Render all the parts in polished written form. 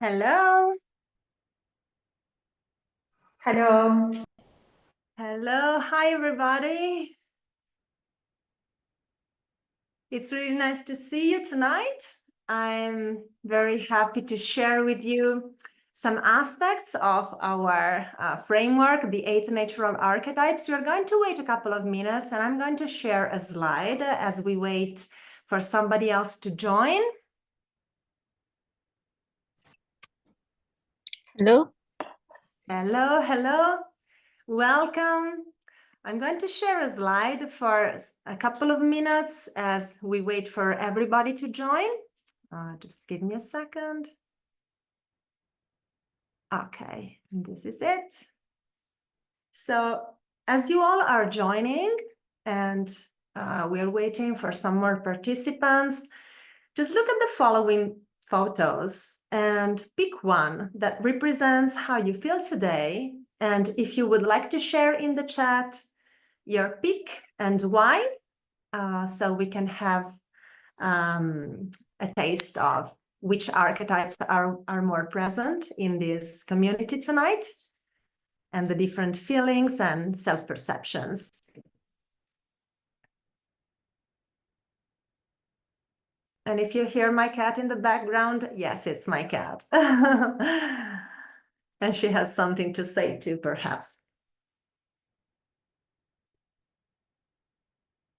Hello. Hello. Hello. Hi, everybody. It's really nice to see you tonight. I'm very happy to share with you some aspects of our framework, the 8 natural archetypes. We're going to wait a couple of minutes and I'm going to share a slide as we wait for somebody else to join. Hello. Hello, hello. Welcome. I'm going to share a slide for a couple of minutes as we wait for everybody to join. Just give me a second. Okay, this is it. So as you all are joining and we're waiting for some more participants, just look at the following photos and pick one that represents how you feel today. And if you would like to share in the chat your pick and why, so we can have a taste of which archetypes are more present in this community tonight and the different feelings and self-perceptions. And if you hear my cat in the background, yes, it's my cat. And she has something to say too, perhaps.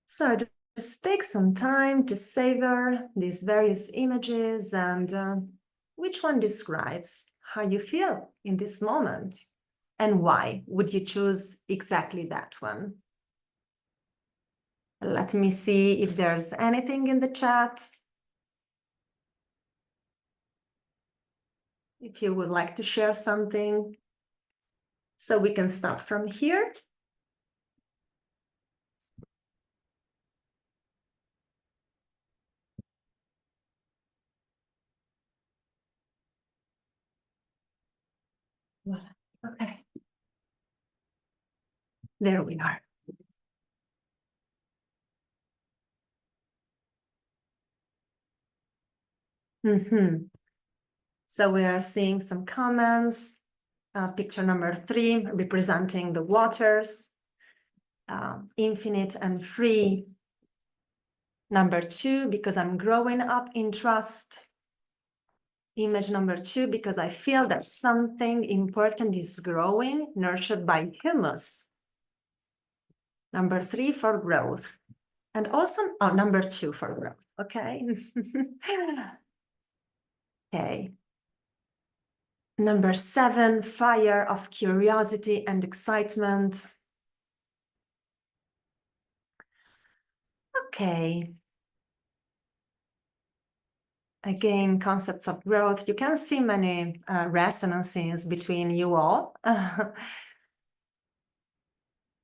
So just take some time to savor these various images and which one describes how you feel in this moment and why would you choose exactly that one. Let me see if there's anything in the chat. If you would like to share something, so we can start from here. Okay. There we are. So we are seeing some comments. Picture number 3 representing the waters, infinite and free. Number 2, because I'm growing up in trust. Image number 2, because I feel that something important is growing, nurtured by humus. Number 3 for growth. And also, number 2 for growth, okay? Okay. Number 7, fire of curiosity and excitement. Okay. Again, concepts of growth. You can see many resonances between you all.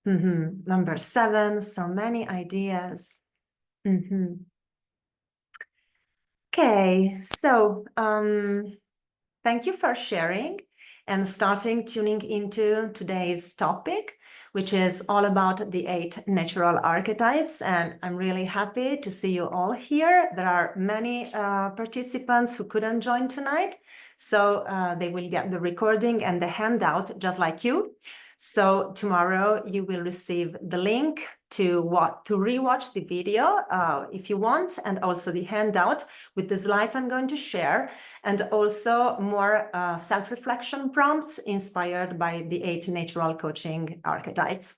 Number 7, so many ideas. Okay, so thank you for sharing and starting tuning into today's topic, which is all about the 8 natural archetypes. And I'm really happy to see you all here. There are many participants who couldn't join tonight, so they will get the recording and the handout just like you. So tomorrow you will receive the link to rewatch the video if you want, and also the handout with the slides I'm going to share, and also more self-reflection prompts inspired by the 8 natural coaching archetypes.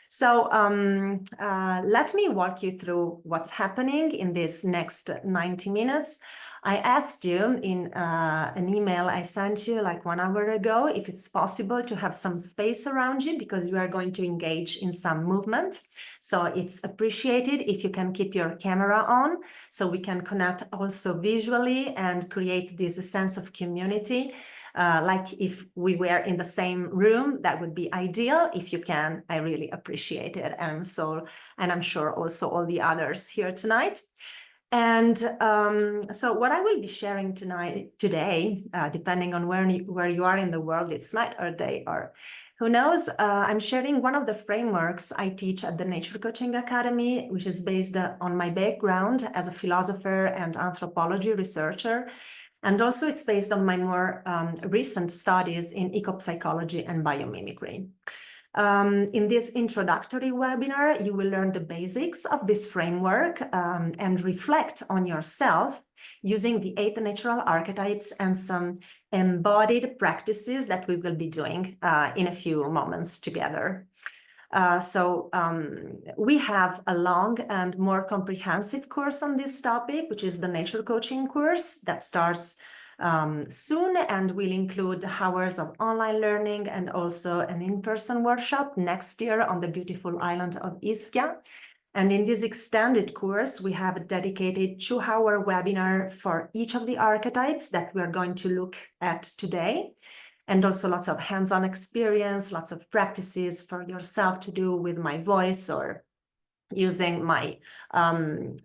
So let me walk you through what's happening in this next 90 minutes. I asked you in an email I sent you like 1 hour ago if it's possible to have some space around you because you are going to engage in some movement. So it's appreciated if you can keep your camera on so we can connect also visually and create this sense of community. Like if we were in the same room, that would be ideal. If you can, I really appreciate it. And I'm sure also all the others here tonight. And so what I will be sharing today, depending on where you are in the world, it's night or day or who knows, I'm sharing one of the frameworks I teach at the Nature Coaching Academy, which is based on my background as a philosopher and anthropology researcher. And also it's based on my more recent studies in ecopsychology and biomimicry. In this introductory webinar, you will learn the basics of this framework and reflect on yourself using the 8 natural archetypes and some embodied practices that we will be doing in a few moments together. We have a long and more comprehensive course on this topic, which is the Nature Coaching course that starts soon and will include hours of online learning and also an in-person workshop next year on the beautiful island of Ischia. And in this extended course, we have a dedicated 2-hour webinar for each of the archetypes that we're going to look at today. And also lots of hands-on experience, lots of practices for yourself to do with my voice or using my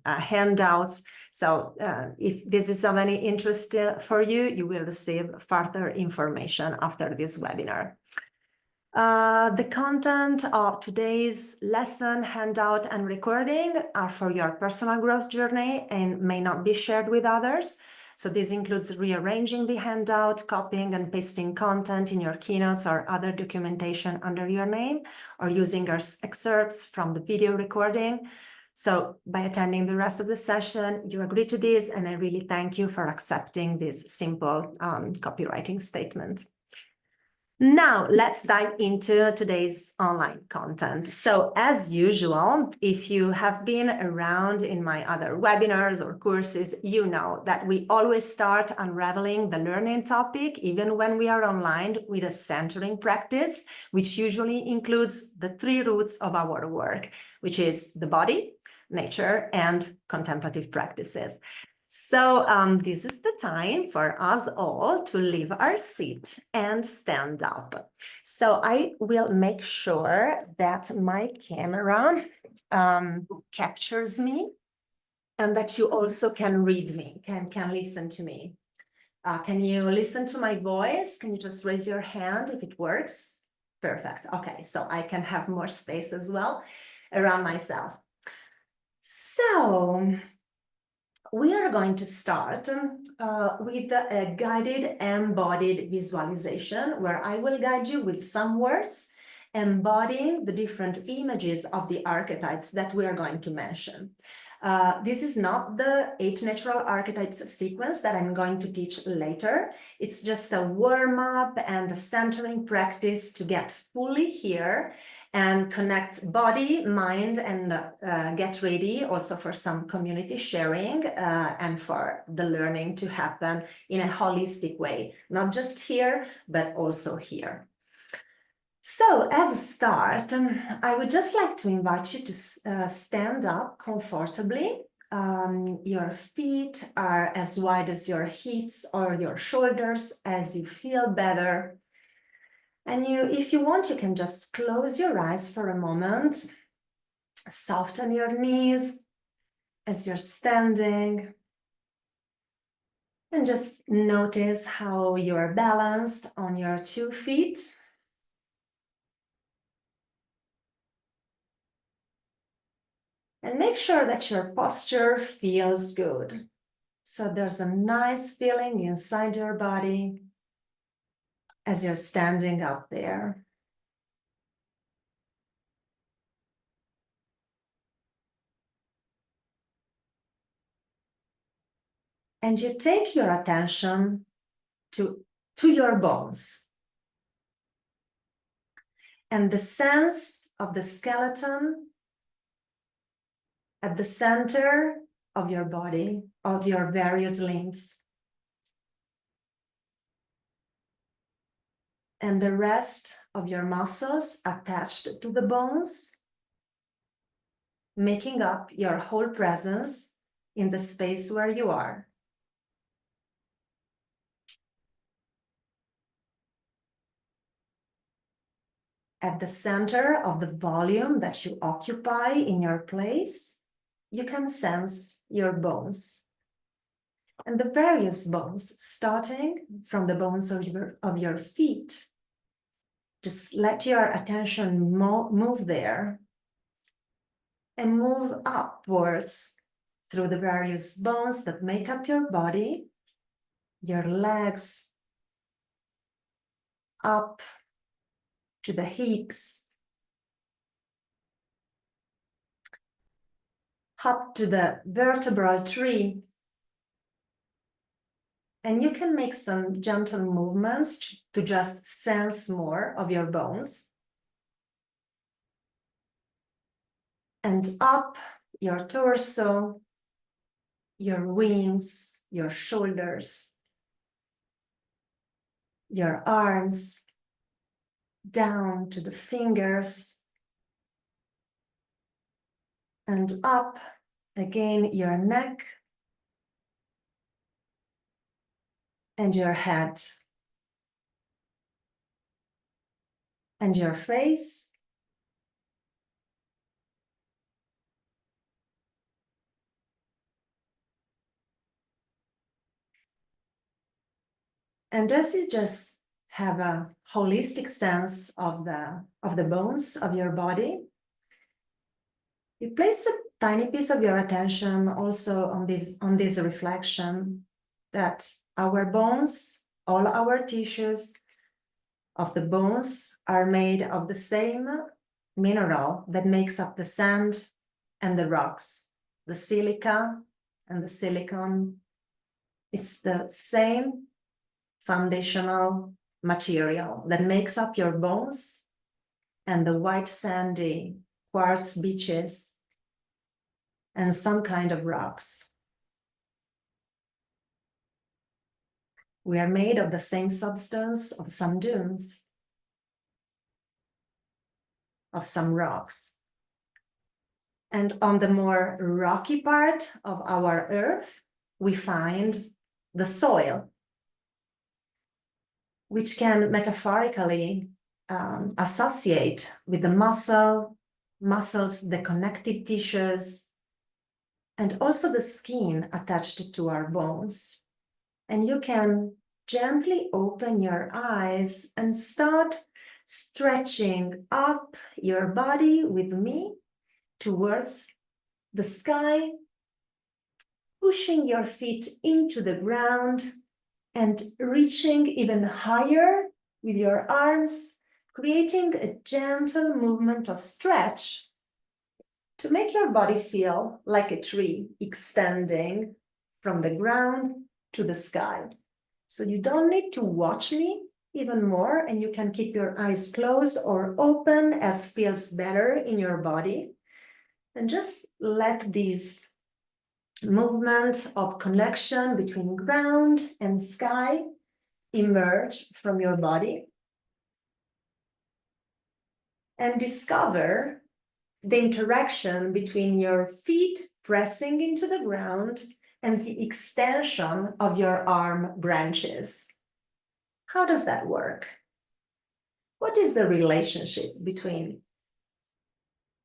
handouts. So if this is of any interest for you, you will receive further information after this webinar. The content of today's lesson, handout, and recording are for your personal growth journey and may not be shared with others. So this includes rearranging the handout, copying and pasting content in your keynotes or other documentation under your name, or using our excerpts from the video recording. So by attending the rest of the session, you agree to this, and I really thank you for accepting this simple copywriting statement. Now, let's dive into today's online content. So as usual, if you have been around in my other webinars or courses, you know that we always start unraveling the learning topic, even when we are online, with a centering practice, which usually includes the 3 roots of our work, which is the body, nature, and contemplative practices. So this is the time for us all to leave our seat and stand up. So I will make sure that my camera captures me and that you also can read me, can listen to me. Can you listen to my voice? Can you just raise your hand if it works? Perfect. Okay, so I can have more space as well around myself. So we are going to start with a guided embodied visualization where I will guide you with some words embodying the different images of the archetypes that we are going to mention. This is not the 8 natural archetypes sequence that I'm going to teach later. It's just a warm-up and a centering practice to get fully here and connect body, mind, and get ready also for some community sharing and for the learning to happen in a holistic way, not just here, but also here. So as a start, I would just like to invite you to stand up comfortably. Your feet are as wide as your hips or your shoulders as you feel better. And if you want, you can just close your eyes for a moment, soften your knees as you're standing, and just notice how you're balanced on your 2 feet. And make sure that your posture feels good. So there's a nice feeling inside your body as you're standing up there. And you take your attention to your bones and the sense of the skeleton at the center of your body, of your various limbs. And the rest of your muscles attached to the bones, making up your whole presence in the space where you are. At the center of the volume that you occupy in your place, you can sense your bones. And the various bones, starting from the bones of your feet. Just let your attention move there and move upwards through the various bones that make up your body, your legs up to the hips, up to the vertebral tree. And you can make some gentle movements to just sense more of your bones. And up your torso, your wings, your shoulders, your arms, down to the fingers, and up again your neck and your head and your face. And as you just have a holistic sense of the bones of your body, you place a tiny piece of your attention also on this reflection that our bones, all our tissues of the bones are made of the same mineral that makes up the sand and the rocks, the silica and the silicon. It's the same foundational material that makes up your bones and the white sandy quartz beaches and some kind of rocks. We are made of the same substance of some dunes, of some rocks. And on the more rocky part of our earth, we find the soil, which can metaphorically associate with the muscles, the connective tissues, and also the skin attached to our bones. And you can gently open your eyes and start stretching up your body with me towards the sky, pushing your feet into the ground and reaching even higher with your arms, creating a gentle movement of stretch to make your body feel like a tree extending from the ground to the sky. So you don't need to watch me even more, and you can keep your eyes closed or open as feels better in your body. And just let this movement of connection between ground and sky emerge from your body. And discover the interaction between your feet pressing into the ground and the extension of your arm branches. How does that work? What is the relationship between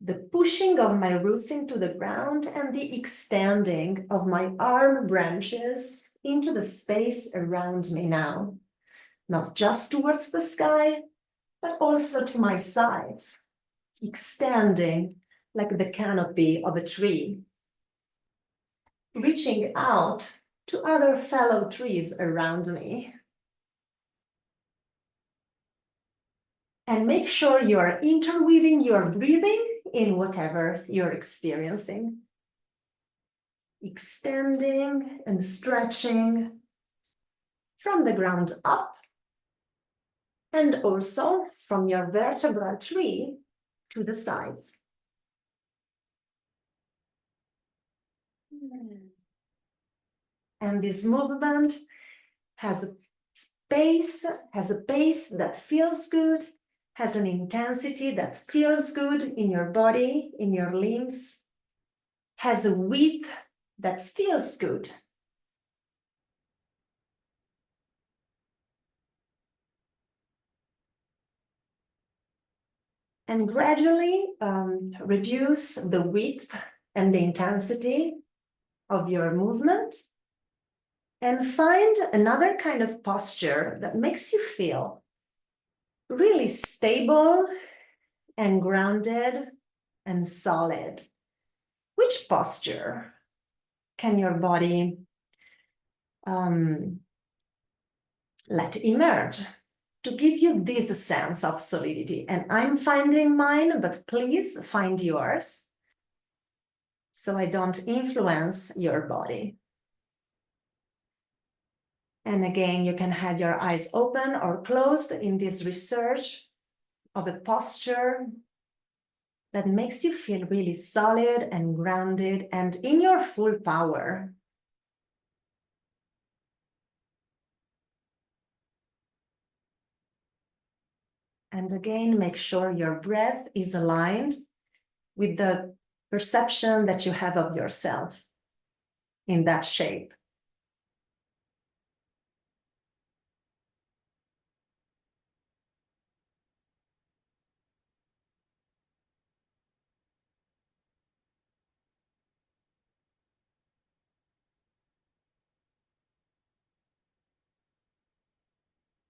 the pushing of my roots into the ground and the extending of my arm branches into the space around me now? Not just towards the sky, but also to my sides, extending like the canopy of a tree, reaching out to other fellow trees around me. And make sure you are interweaving your breathing in whatever you're experiencing. Extending and stretching from the ground up, and also from your vertebral tree to the sides. And this movement has a pace that feels good, has an intensity that feels good in your body, in your limbs, has a width that feels good. And gradually reduce the width and the intensity of your movement, and find another kind of posture that makes you feel really stable and grounded and solid. Which posture can your body let emerge to give you this sense of solidity. And I'm finding mine, but please find yours so I don't influence your body. And again, you can have your eyes open or closed in this research of a posture that makes you feel really solid and grounded and in your full power. And again, make sure your breath is aligned with the perception that you have of yourself in that shape.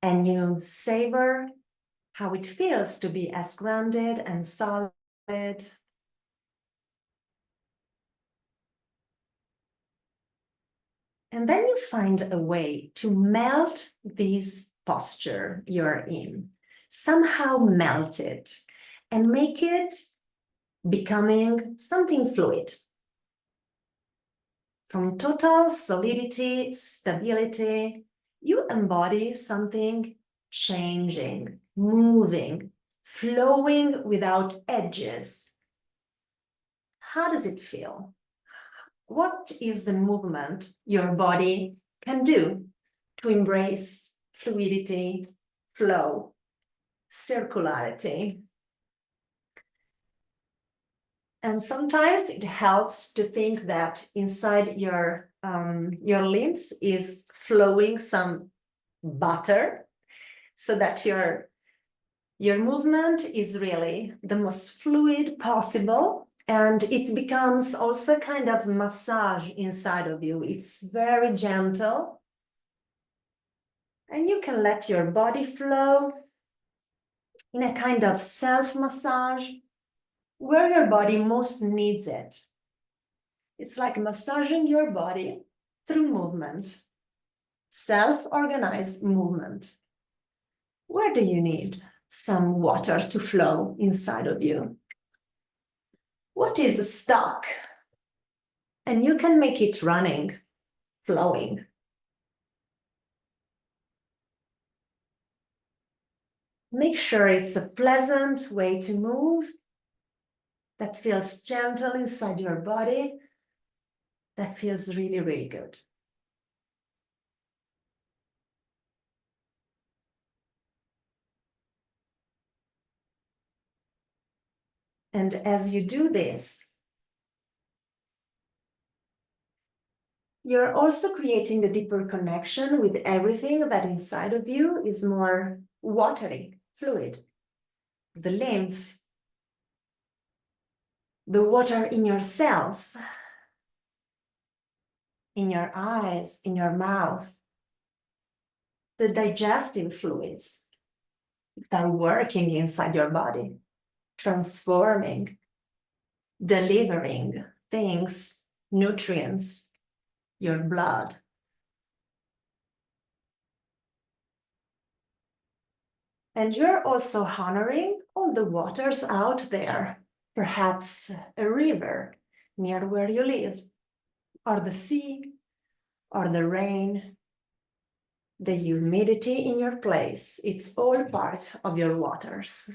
And you savor how it feels to be as grounded and solid. And then you find a way to melt this posture you're in, somehow melt it and make it becoming something fluid. From total solidity, stability, you embody something changing, moving, flowing without edges. How does it feel? What is the movement your body can do to embrace fluidity, flow, circularity? And sometimes it helps to think that inside your limbs is flowing some butter, so that your movement is really the most fluid possible. And it becomes also kind of massage inside of you. It's very gentle. And you can let your body flow in a kind of self-massage where your body most needs it. It's like massaging your body through movement, self-organized movement. Where do you need some water to flow inside of you? What is stuck? And you can make it running, flowing. Make sure it's a pleasant way to move that feels gentle inside your body, that feels really, really good. And as you do this, you're also creating a deeper connection with everything that inside of you is more watery, fluid. The lymph, the water in your cells, in your eyes, in your mouth, the digestive fluids that are working inside your body, transforming, delivering things, nutrients, your blood. And you're also honoring all the waters out there, perhaps a river near where you live, or the sea, or the rain, the humidity in your place. It's all part of your waters.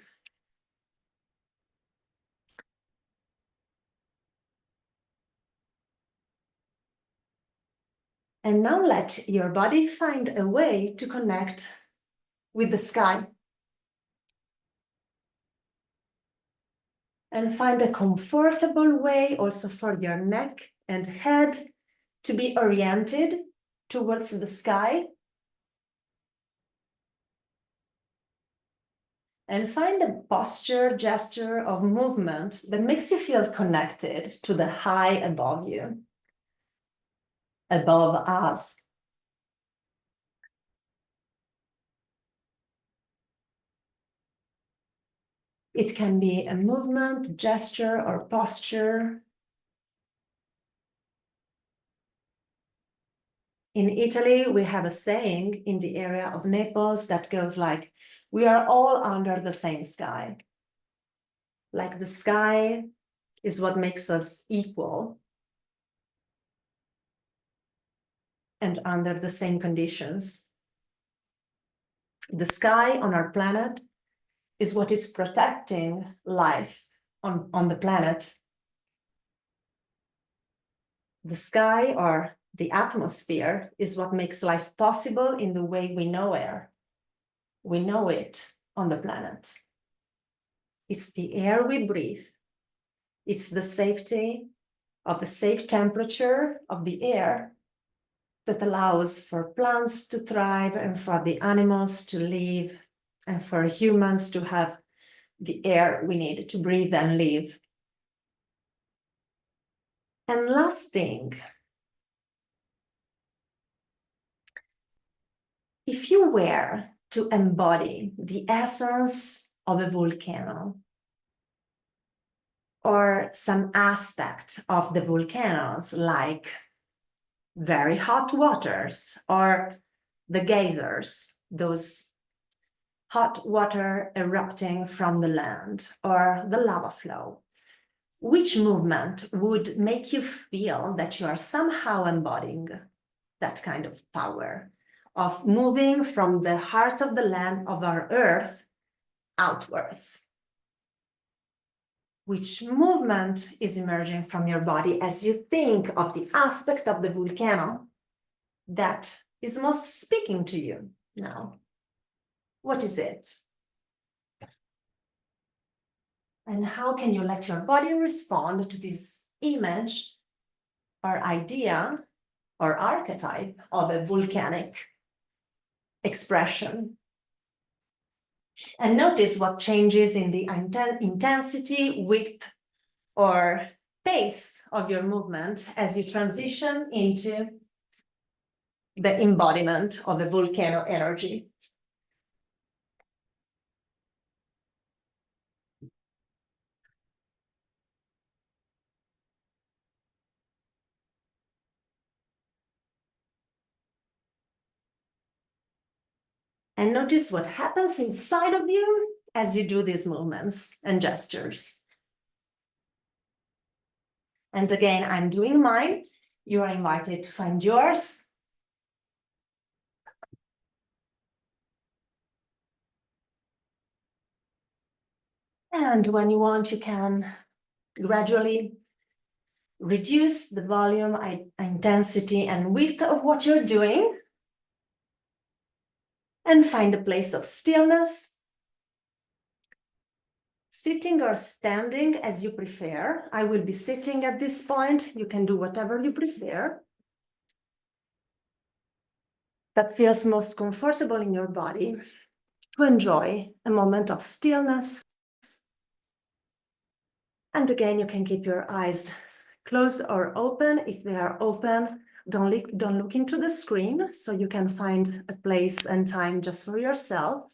And now let your body find a way to connect with the sky. And find a comfortable way also for your neck and head to be oriented towards the sky. And find a posture, gesture of movement that makes you feel connected to the high above you, above us. It can be a movement, gesture, or posture. In Italy, we have a saying in the area of Naples that goes like, we are all under the same sky. Like the sky is what makes us equal and under the same conditions. The sky on our planet is what is protecting life on the planet. The sky or the atmosphere is what makes life possible in the way we know air. We know it on the planet. It's the air we breathe. It's the safety of a safe temperature of the air that allows for plants to thrive and for the animals to live and for humans to have the air we need to breathe and live. And last thing, if you were to embody the essence of a volcano or some aspect of the volcanoes, like very hot waters or the geysers, those hot water erupting from the land, or the lava flow, which movement would make you feel that you are somehow embodying that kind of power of moving from the heart of the land of our earth outwards? Which movement is emerging from your body as you think of the aspect of the volcano that is most speaking to you now? What is it? And how can you let your body respond to this image or idea or archetype of a volcanic expression? And notice what changes in the intensity, width, or pace of your movement as you transition into the embodiment of a volcano energy. And notice what happens inside of you as you do these movements and gestures. And again, I'm doing mine. You are invited to find yours. And when you want, you can gradually reduce the volume, intensity, and width of what you're doing. And find a place of stillness, sitting or standing as you prefer. I will be sitting at this point. You can do whatever you prefer that feels most comfortable in your body to enjoy a moment of stillness. And again, you can keep your eyes closed or open. If they are open, don't look into the screen, so you can find a place and time just for yourself.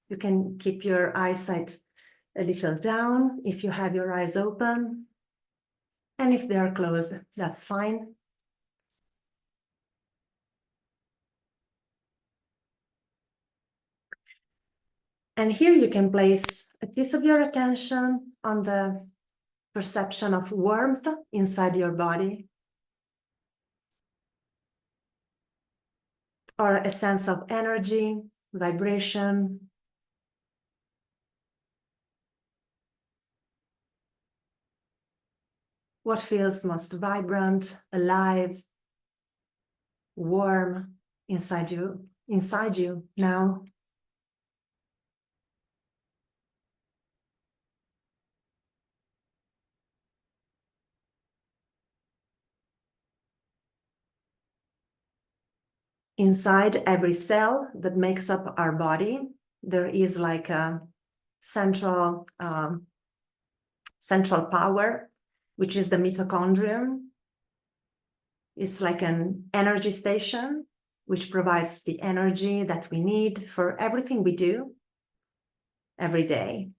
You can keep your eyesight a little down if you have your eyes open. And if they are closed, that's fine. And here you can place a piece of your attention on the perception of warmth inside your body, or a sense of energy, vibration. What feels most vibrant, alive, warm inside you now? Inside every cell that makes up our body, there is like a central power, which is the mitochondrium. It's like an energy station, which provides the energy that we need for everything we do every day.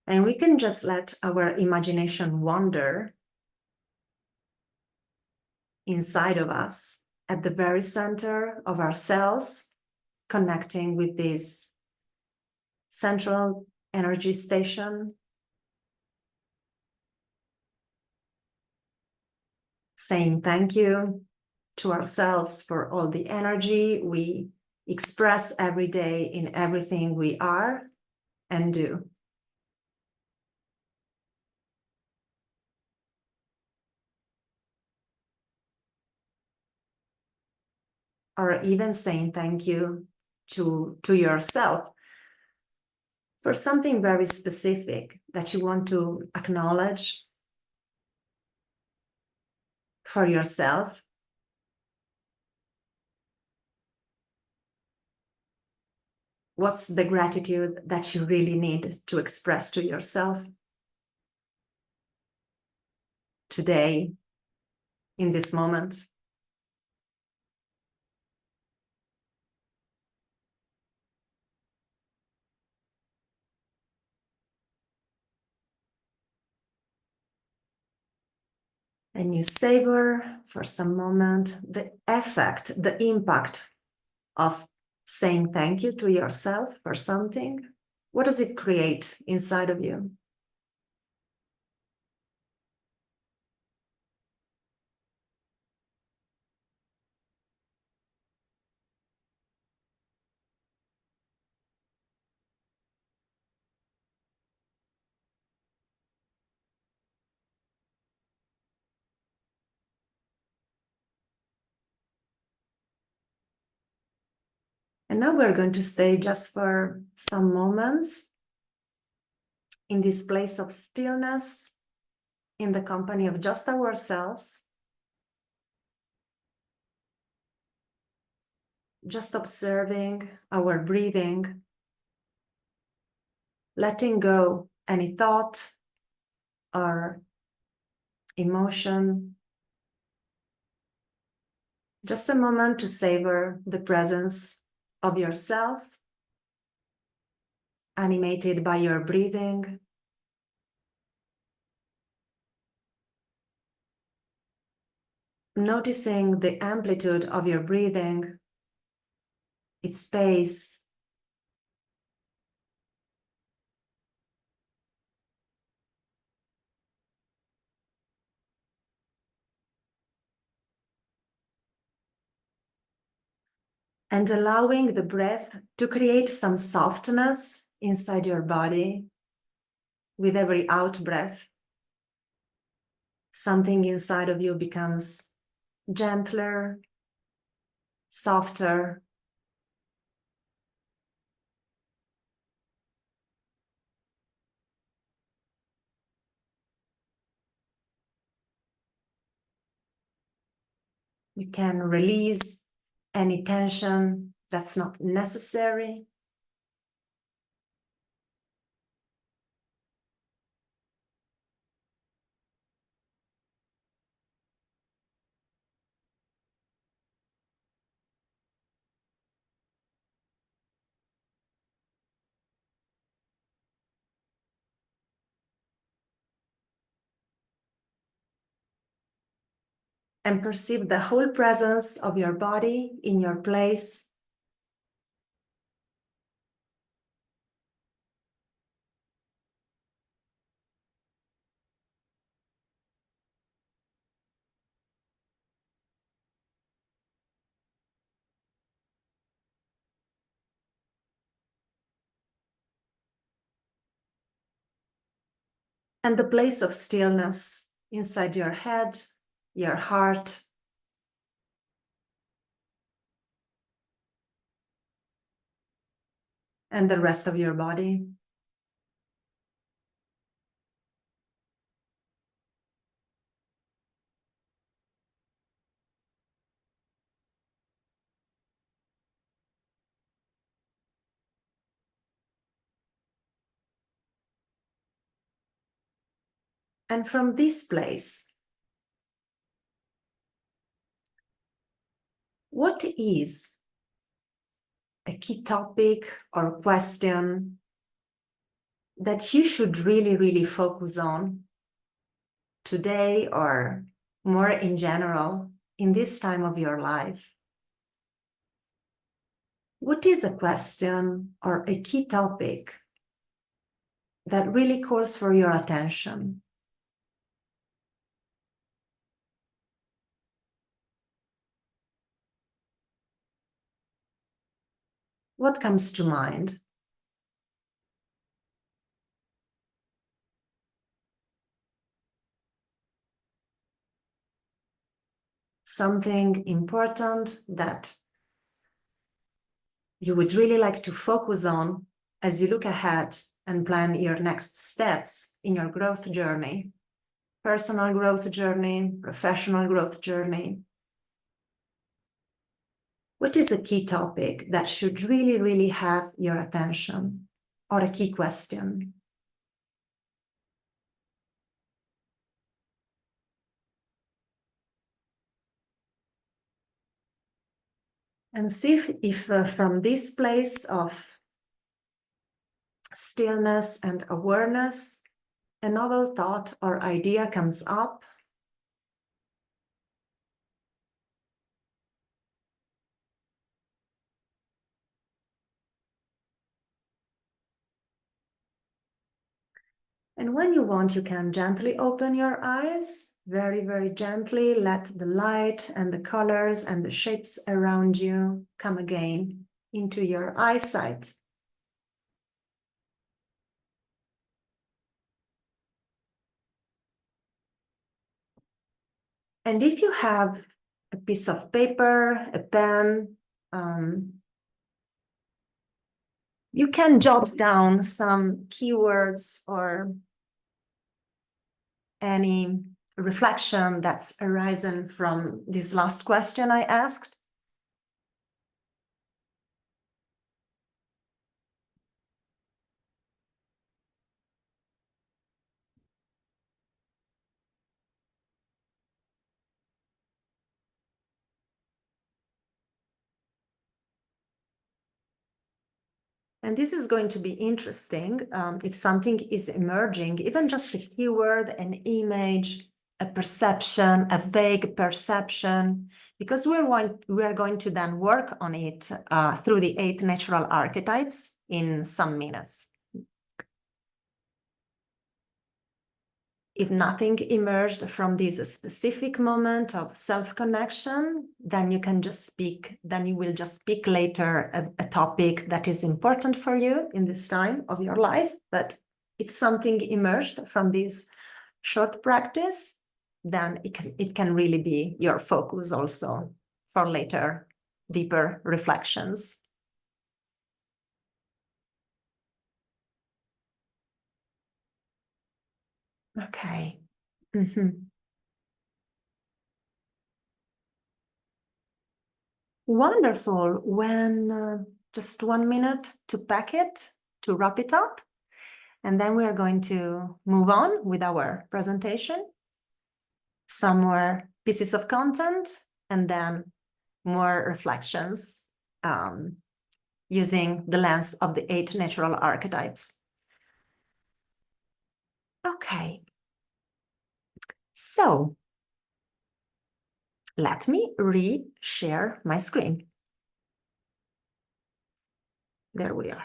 And we can just let our imagination wander inside of us, at the very center of our cells, connecting with this central energy station, saying thank you to ourselves for all the energy we express every day in everything we are and do. Or even saying thank you to yourself for something very specific that you want to acknowledge for yourself. What's the gratitude that you really need to express to yourself today, in this moment? And you savor for some moment the effect, the impact of saying thank you to yourself for something. What does it create inside of you? And now we're going to stay just for some moments in this place of stillness, in the company of just ourselves, just observing our breathing, letting go any thought or emotion. Just a moment to savor the presence of yourself, animated by your breathing. Noticing the amplitude of your breathing, its pace, and allowing the breath to create some softness inside your body with every out breath. Something inside of you becomes gentler, softer. You can release any tension that's not necessary. And perceive the whole presence of your body in your place. And the place of stillness inside your head, your heart, and the rest of your body. And from this place, what is a key topic or question that you should really, really focus on today, or more in general, in this time of your life? What is a question or a key topic that really calls for your attention? What comes to mind? Something important that you would really like to focus on as you look ahead and plan your next steps in your growth journey, personal growth journey, professional growth journey. What is a key topic that should really, really have your attention, or a key question? And see if from this place of stillness and awareness, a novel thought or idea comes up. And when you want, you can gently open your eyes, very, very gently. Let the light and the colors and the shapes around you come again into your eyesight. And if you have a piece of paper, a pen, you can jot down some keywords or any reflection that's arisen from this last question I asked. And this is going to be interesting if something is emerging, even just a keyword, an image, a perception, a vague perception, because we are going to then work on it through the 8 natural archetypes in some minutes. If nothing emerged from this specific moment of self-connection, then you can just speak, then you will just speak later a topic that is important for you in this time of your life. But if something emerged from this short practice, then it can really be your focus also for later, deeper reflections. Okay. Wonderful. When just 1 minute to pack it, to wrap it up, and then we are going to move on with our presentation. Some more pieces of content, and then more reflections using the lens of the 8 natural archetypes. Okay. So let me re-share my screen. There we are.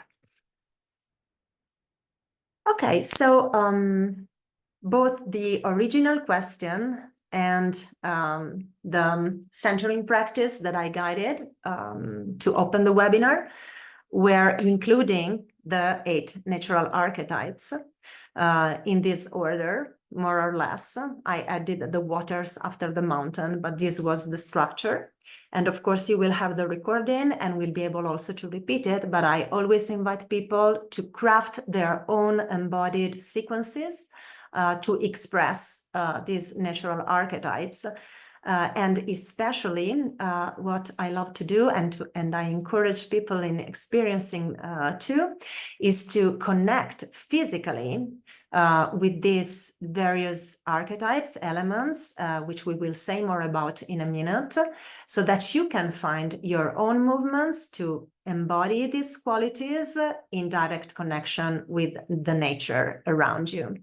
Okay, so both the original question and the centering practice that I guided to open the webinar were including the 8 natural archetypes in this order, more or less. I added the waters after the mountain, but this was the structure. And of course, you will have the recording and will be able also to repeat it. But I always invite people to craft their own embodied sequences to express these natural archetypes. And especially what I love to do, and I encourage people in experiencing too, is to connect physically with these various archetypes, elements, which we will say more about in a minute, so that you can find your own movements to embody these qualities in direct connection with the nature around you.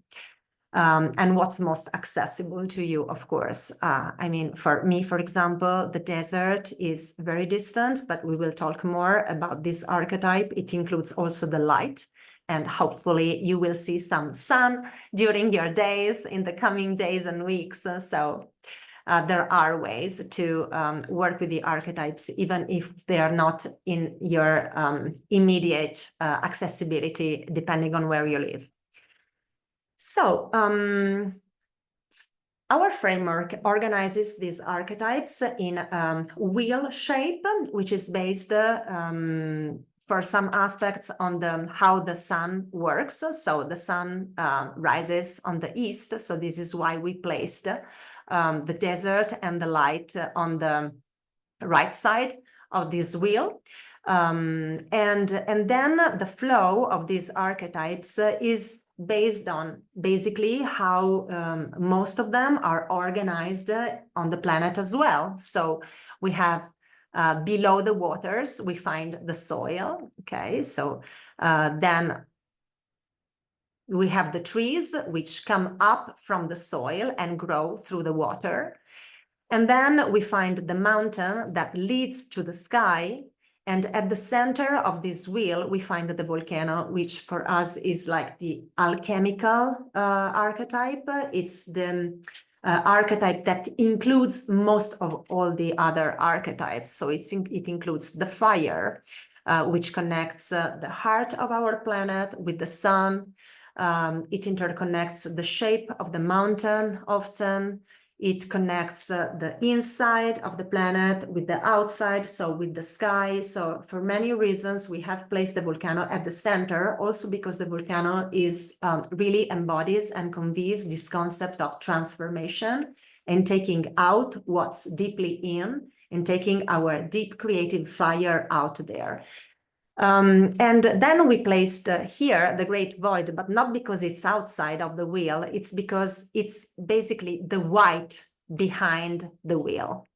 and what's most accessible to you, of course. I mean, for me, for example, the desert is very distant, but we will talk more about this archetype. It includes also the light, and hopefully you will see some sun during your days in the coming days and weeks. So there are ways to work with the archetypes, even if they are not in your immediate accessibility, depending on where you live. So our framework organizes these archetypes in wheel shape, which is based for some aspects on how the sun works. So the sun rises on the east. So this is why we placed the desert and the light on the right side of this wheel. And then the flow of these archetypes is based on basically how most of them are organized on the planet as well. So we have below the waters, we find the soil. Okay, so then we have the trees which come up from the soil and grow through the water. And then we find the mountain that leads to the sky. And at the center of this wheel, we find the volcano, which for us is like the alchemical archetype. It's the archetype that includes most of all the other archetypes. So it includes the fire, which connects the heart of our planet with the sun. It interconnects the shape of the mountain often. It connects the inside of the planet with the outside, so with the sky. So for many reasons, we have placed the volcano at the center, also because the volcano is really embodies and conveys this concept of transformation and taking out what's deeply in and taking our deep creative fire out there. And then we placed here the great void, but not because it's outside of the wheel, it's because it's basically the white behind the wheel.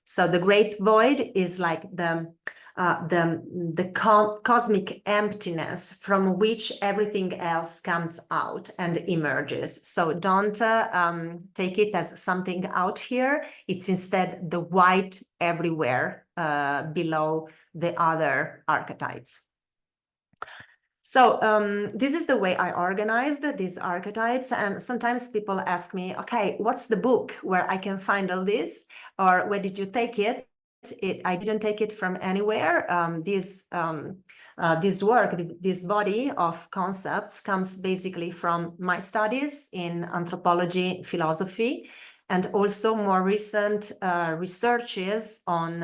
So the great void is like the cosmic emptiness from which everything else comes out and emerges. So don't take it as something out here. It's instead the white everywhere below the other archetypes. So this is the way I organized these archetypes. And sometimes people ask me, okay, what's the book where I can find all this? Or where did you take it? I didn't take it from anywhere. This work, this body of concepts comes basically from my studies in anthropology, philosophy, and also more recent researches on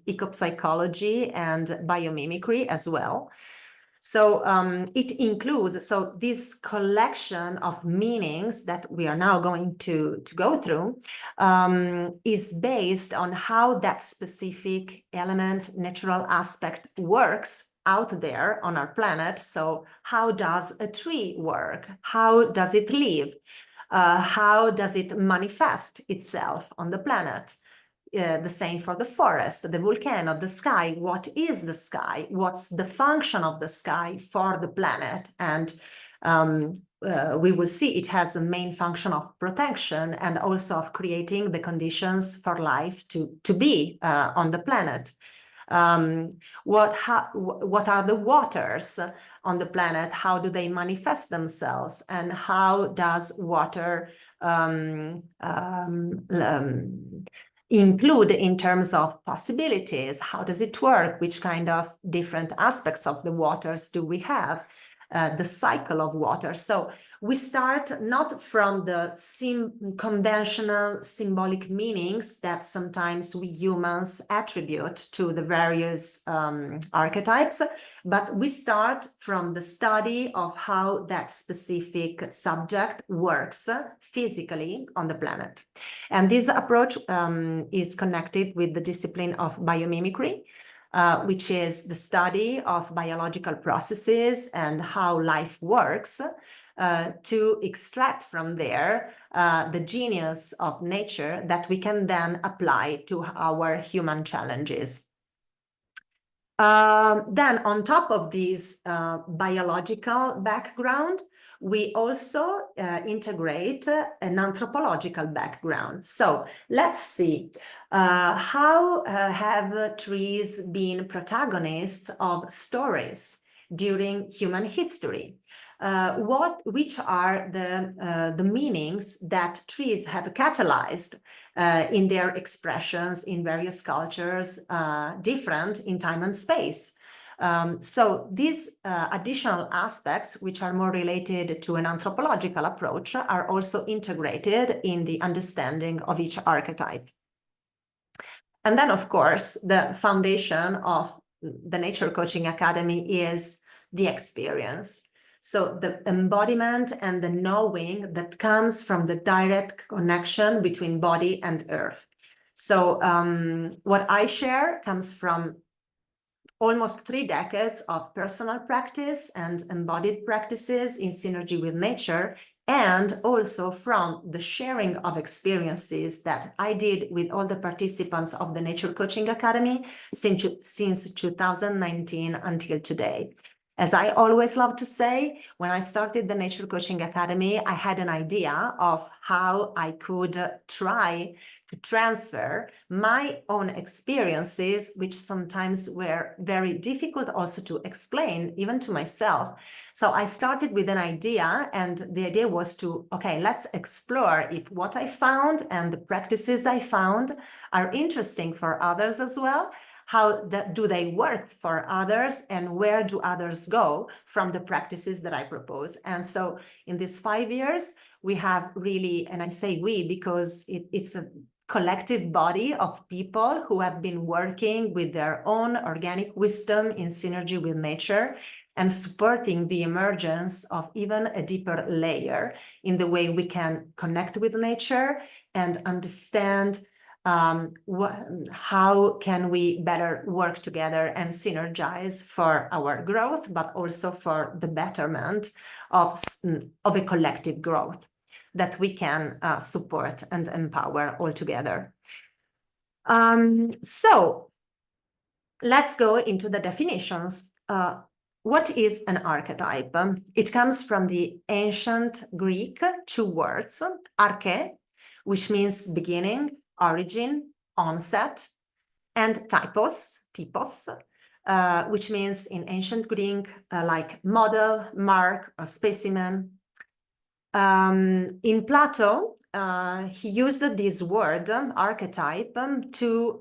ecopsychology and biomimicry as well. So it includes, so this collection of meanings that we are now going to go through is based on how that specific element, natural aspect works out there on our planet. So how does a tree work? How does it live? How does it manifest itself on the planet? The same for the forest, the volcano, the sky. What is the sky? What's the function of the sky for the planet? And we will see it has a main function of protection and also of creating the conditions for life to be on the planet. What are the waters on the planet? How do they manifest themselves? And how does water include in terms of possibilities? How does it work? Which kind of different aspects of the waters do we have? The cycle of water. So we start not from the conventional symbolic meanings that sometimes we humans attribute to the various archetypes, but we start from the study of how that specific subject works physically on the planet. And this approach is connected with the discipline of biomimicry, which is the study of biological processes and how life works, to extract from there the genius of nature that we can then apply to our human challenges. Then on top of this biological background, we also integrate an anthropological background. So let's see, how have trees been protagonists of stories during human history? Which are the meanings that trees have catalyzed in their expressions in various cultures, different in time and space? So these additional aspects, which are more related to an anthropological approach, are also integrated in the understanding of each archetype. And then, of course, the foundation of the Nature Coaching Academy is the experience. So the embodiment and the knowing that comes from the direct connection between body and earth. So what I share comes from almost 3 decades of personal practice and embodied practices in synergy with nature, and also from the sharing of experiences that I did with all the participants of the Nature Coaching Academy since 2019 until today. As I always love to say, when I started the Nature Coaching Academy, I had an idea of how I could try to transfer my own experiences, which sometimes were very difficult also to explain, even to myself. So I started with an idea, and the idea was to, okay, let's explore if what I found and the practices I found are interesting for others as well. How do they work for others, and where do others go from the practices that I propose? And so in these 5 years, we have really, and I say we because it's a collective body of people who have been working with their own organic wisdom in synergy with nature and supporting the emergence of even a deeper layer in the way we can connect with nature and understand how can we better work together and synergize for our growth, but also for the betterment of a collective growth that we can support and empower all together. So let's go into the definitions. What is an archetype? It comes from the ancient Greek 2 words, arche, which means beginning, origin, onset, and typos, which means in ancient Greek like model, mark, or specimen. In Plato, he used this word, archetype, to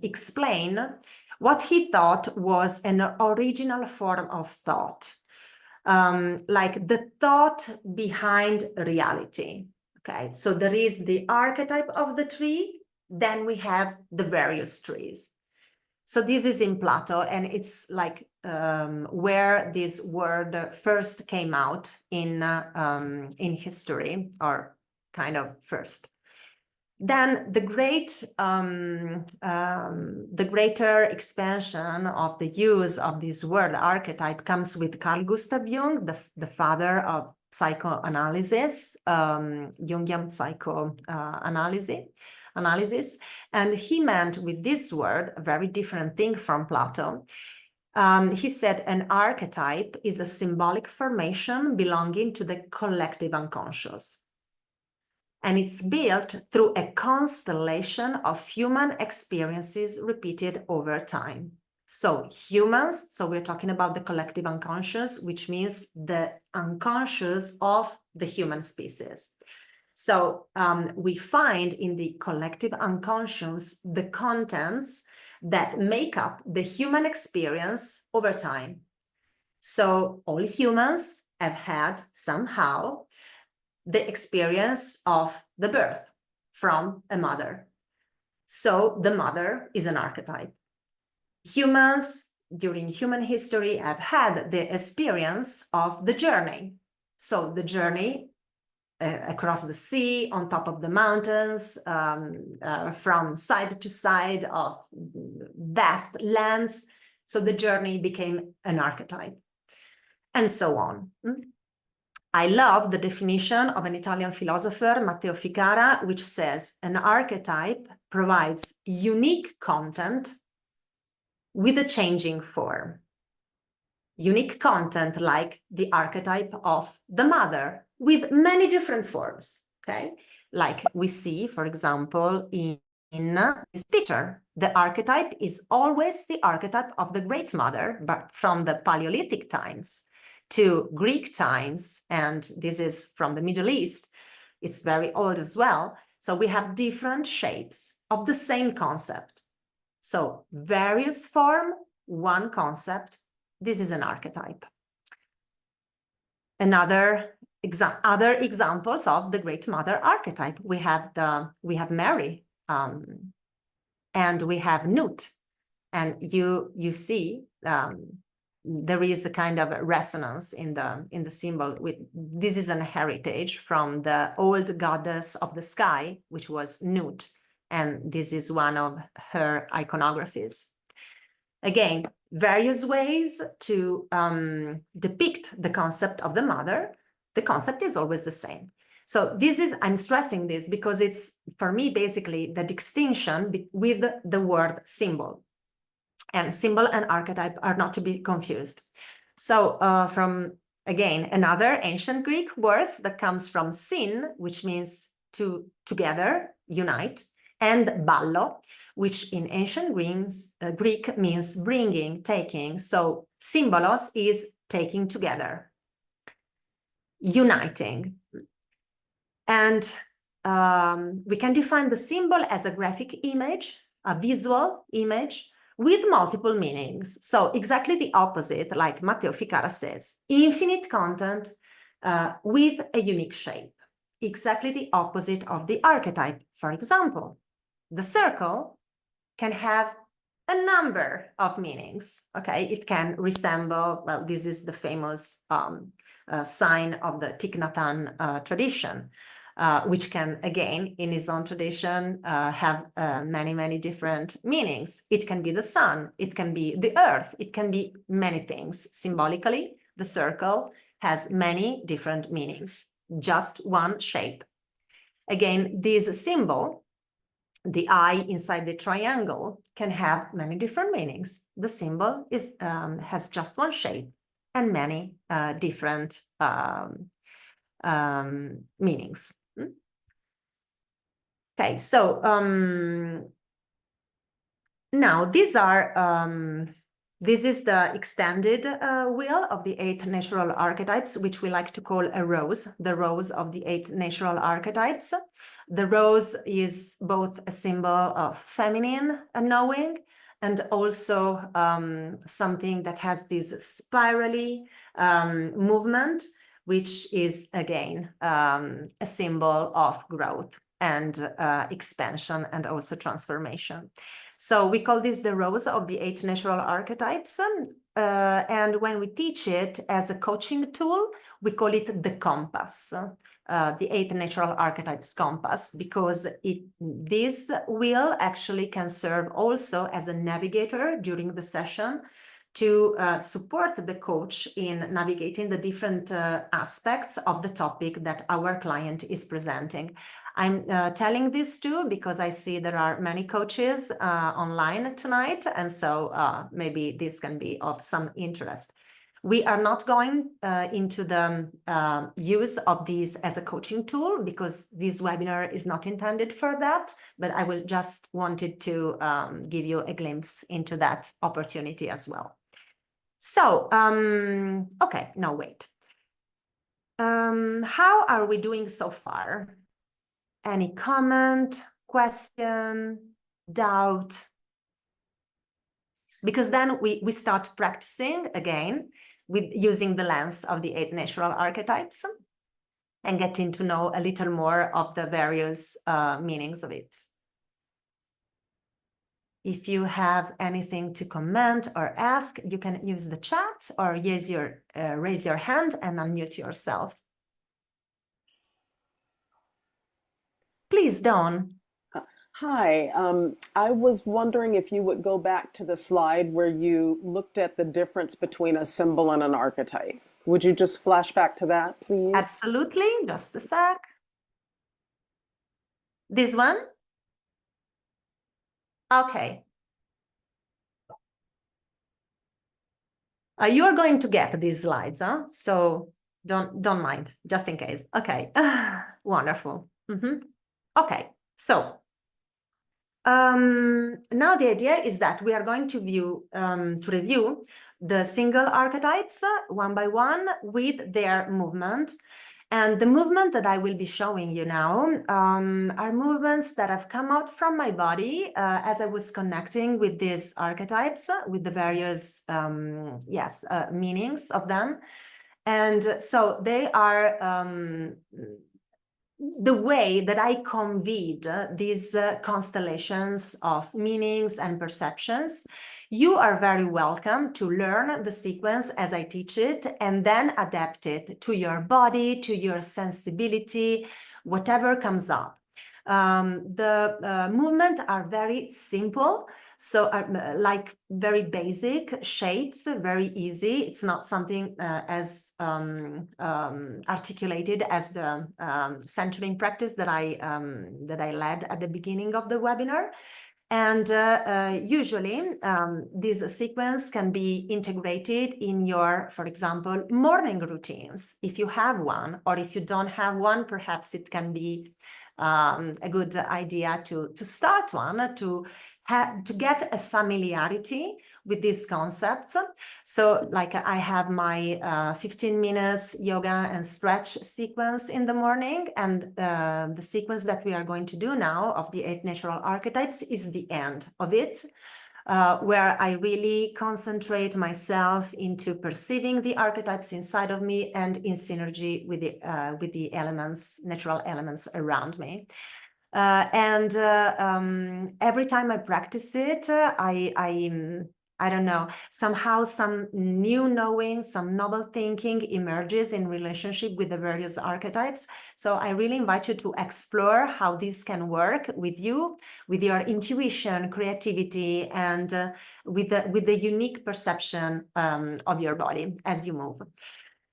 explain what he thought was an original form of thought, like the thought behind reality. Okay, so there is the archetype of the tree, then we have the various trees. So this is in Plato, and it's like where this word first came out in history, or kind of first. Then the greater expansion of the use of this word archetype comes with Carl Gustav Jung, the father of psychoanalysis, Jungian psychoanalysis, and he meant with this word a very different thing from Plato. He said an archetype is a symbolic formation belonging to the collective unconscious. And it's built through a constellation of human experiences repeated over time. So humans, so we're talking about the collective unconscious, which means the unconscious of the human species. So we find in the collective unconscious the contents that make up the human experience over time. So all humans have had somehow the experience of the birth from a mother. So the mother is an archetype. Humans during human history have had the experience of the journey. So the journey across the sea, on top of the mountains, from side to side of vast lands. So the journey became an archetype, and so on. I love the definition of an Italian philosopher, Matteo Ficara, which says an archetype provides unique content with a changing form. unique content like the archetype of the mother with many different forms, okay? Like we see, for example, in this picture, the archetype is always the archetype of the Great Mother, but from the Paleolithic times to Greek times, and this is from the Middle East. It's very old as well. So we have different shapes of the same concept. So various form, one concept. This is an archetype. Other examples of the Great Mother archetype. We have Mary, and we have Nut, and you see there is a kind of resonance in the symbol. This is an heritage from the old goddess of the sky, which was Nut, and this is one of her iconographies. Again, various ways to depict the concept of the mother. The concept is always the same. So I'm stressing this because it's, for me, basically the distinction with the word symbol. And symbol and archetype are not to be confused. So from, again, another ancient Greek words that comes from syn, which means together, unite, and ballo, which in ancient Greek means bringing, taking. So symbolos is taking together, uniting. And we can define the symbol as a graphic image, a visual image, with multiple meanings. So exactly the opposite, like Matteo Ficara says, infinite content with a unique shape. Exactly the opposite of the archetype. For example, the circle can have a number of meanings, okay? It can resemble, well, this is the famous sign of the Thich Nhat Hanh tradition, which can, again, in his own tradition, have many, many different meanings. It can be the sun, it can be the earth, it can be many things. Symbolically, the circle has many different meanings, just one shape. Again, this symbol, the eye inside the triangle, can have many different meanings. The symbol has just one shape and many different meanings. Okay, so now these are this is the extended wheel of the 8 natural archetypes, which we like to call a rose, the rose of the 8 natural archetypes. The rose is both a symbol of feminine knowing and also something that has this spirally movement, which is, again, a symbol of growth and expansion and also transformation. So we call this the rose of the 8 natural archetypes. And when we teach it as a coaching tool, we call it the compass, the 8 natural archetypes compass, because this wheel actually can serve also as a navigator during the session to support the coach in navigating the different aspects of the topic that our client is presenting. I'm telling this too because I see there are many coaches online tonight, and so maybe this can be of some interest. We are not going into the use of these as a coaching tool because this webinar is not intended for that, but I was just wanted to give you a glimpse into that opportunity as well. So, okay, no, wait. How are we doing so far? Any comment, question, doubt? Because then we start practicing again with using the lens of the 8 natural archetypes and getting to know a little more of the various meanings of it. If you have anything to comment or ask, you can use the chat or raise your hand and unmute yourself. Please, Dawn. Hi, I was wondering if you would go back to the slide where you looked at the difference between a symbol and an archetype. Would you just flash back to that, please? Absolutely, just a sec. This one? Okay. You are going to get these slides, huh? So don't mind, just in case. Okay, wonderful. Okay, so now the idea is that we are going to review the single archetypes one by one with their movement. And the movement that I will be showing you now are movements that have come out from my body as I was connecting with these archetypes, with the various, meanings of them. And so they are the way that I conveyed these constellations of meanings and perceptions. You are very welcome to learn the sequence as I teach it and then adapt it to your body, to your sensibility, whatever comes up. The movements are very simple. So like very basic shapes, very easy. It's not something as articulated as the centering practice that I led at the beginning of the webinar. And usually this sequence can be integrated in your, for example, morning routines. If you have one, or if you don't have one, perhaps it can be a good idea to start one, to get a familiarity with these concepts. So like I have my 15 minutes yoga and stretch sequence in the morning, and the sequence that we are going to do now of the 8 natural archetypes is the end of it. Where I really concentrate myself into perceiving the archetypes inside of me and in synergy with the elements, natural elements around me. Every time I practice it, I don't know, somehow some new knowing, some novel thinking emerges in relationship with the various archetypes. So I really invite you to explore how this can work with you, with your intuition, creativity, and with the unique perception of your body as you move.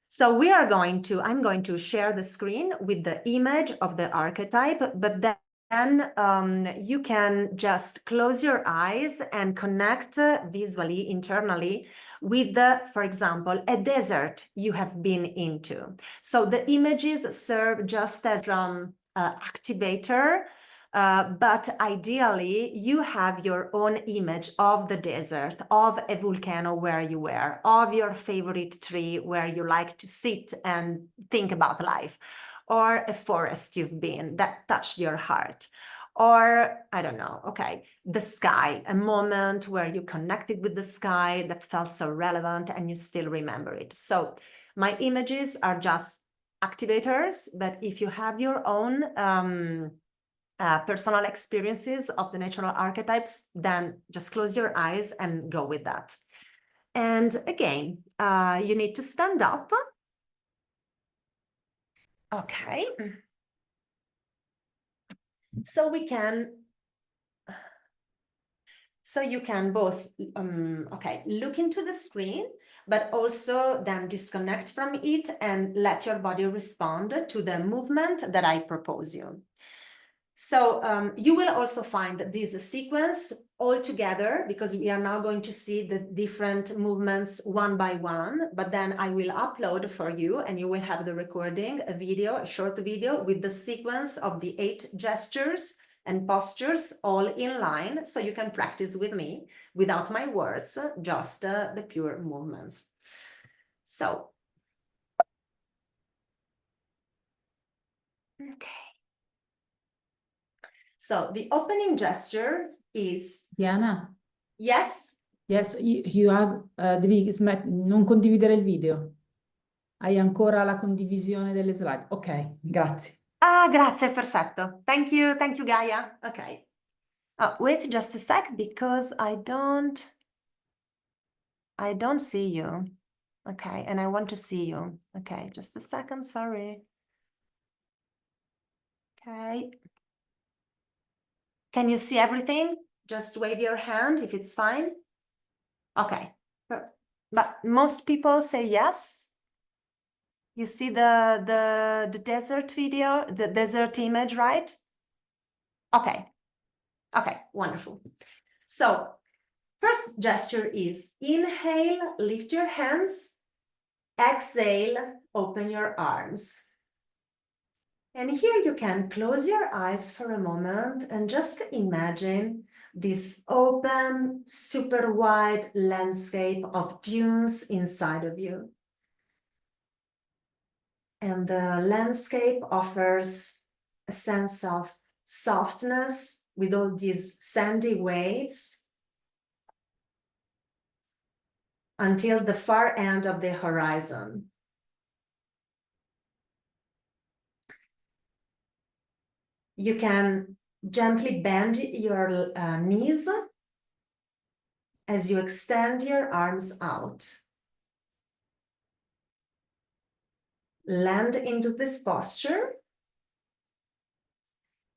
So I'm going to share the screen with the image of the archetype, but then you can just close your eyes and connect visually, internally, with for example, a desert you have been into. So the images serve just as an activator, but ideally you have your own image of the desert, of a volcano where you were, of your favorite tree where you like to sit and think about life, or a forest you've been that touched your heart, or I don't know, okay, the sky, a moment where you connected with the sky that felt so relevant and you still remember it. So my images are just activators, but if you have your own personal experiences of the natural archetypes, then just close your eyes and go with that. And again, you need to stand up. Okay. So you can both, look into the screen, but also then disconnect from it and let your body respond to the movement that I propose you. So you will also find this sequence all together, because we are now going to see the different movements one by one, but then I will upload for you and you will have the recording, a short video with the sequence of the 8 gestures and postures all in line, so you can practice with me without my words, just the pure movements. So, okay. So the opening gesture is... Diana? Yes? Yes, you have, devi non condividere il video. Hai ancora la condivisione delle slide. Ok, grazie. Ah, grazie, perfetto. Thank you, Gaia. Okay. Wait just a sec, because I don't see you. Okay, and I want to see you. Okay, just a sec, I'm sorry. Okay. Can you see everything? Just wave your hand if it's fine. Okay, but most people say yes. You see the desert video, the desert image, right? Okay, wonderful. So First gesture is inhale, lift your hands. Exhale, open your arms. And here you can close your eyes for a moment and just imagine this open, super wide landscape of dunes inside of you. And the landscape offers a sense of softness with all these sandy waves until the far end of the horizon. You can gently bend your knees as you extend your arms out. Land into this posture.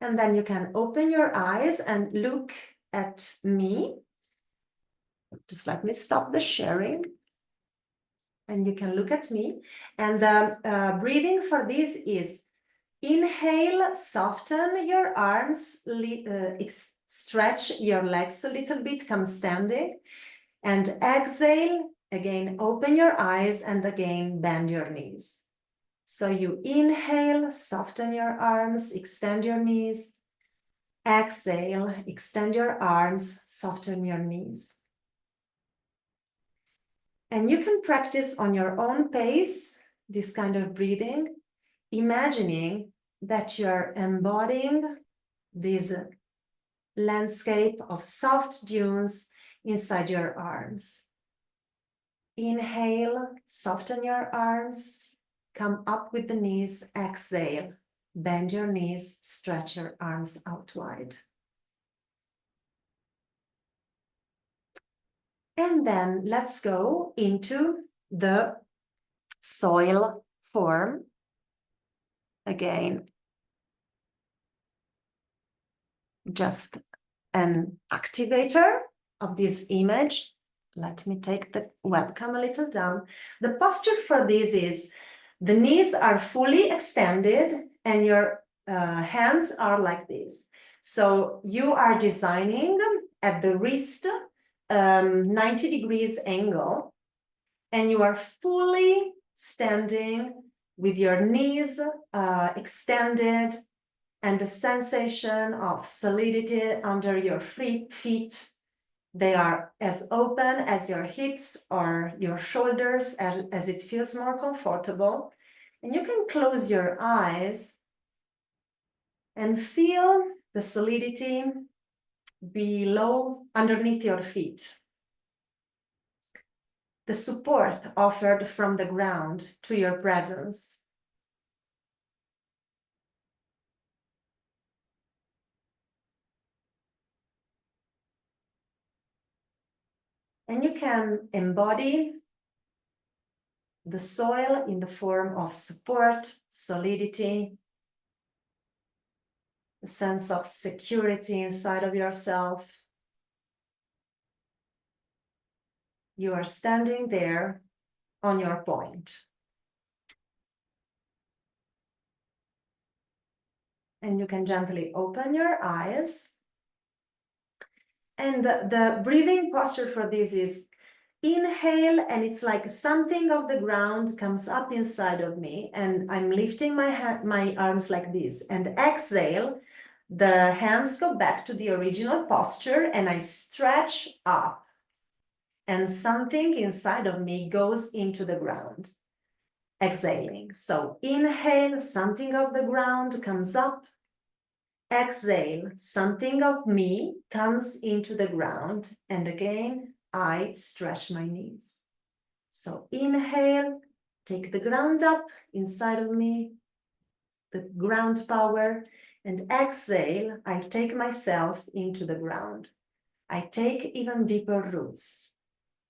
And then you can open your eyes and look at me. Just let me stop the sharing. And you can look at me. And the breathing for this is inhale, soften your arms, stretch your legs a little bit, come standing. And exhale, again, open your eyes and again, bend your knees. So you inhale, soften your arms, extend your knees. Exhale, extend your arms, soften your knees. And you can practice on your own pace this kind of breathing, imagining that you're embodying this landscape of soft dunes inside your arms. Inhale, soften your arms, come up with the knees, exhale, bend your knees, stretch your arms out wide. And then let's go into the soil form. Again, just an activator of this image. Let me take the webcam a little down. The posture for this is the knees are fully extended and your hands are like this. So you are designing at the wrist 90 degrees angle, and you are fully standing with your knees extended and the sensation of solidity under your feet. They are as open as your hips or your shoulders as it feels more comfortable. And you can close your eyes and feel the solidity underneath your feet. The support offered from the ground to your presence. And you can embody the soil in the form of support, solidity, a sense of security inside of yourself. You are standing there on your point. And you can gently open your eyes. And the breathing posture for this is inhale, and it's like something of the ground comes up inside of me, and I'm lifting my arms like this. And exhale, the hands go back to the original posture, and I stretch up. And something inside of me goes into the ground. Exhaling. So inhale, something of the ground comes up. Exhale, something of me comes into the ground. And again, I stretch my knees. So inhale, take the ground up inside of me, the ground power. And exhale, I take myself into the ground. I take even deeper roots.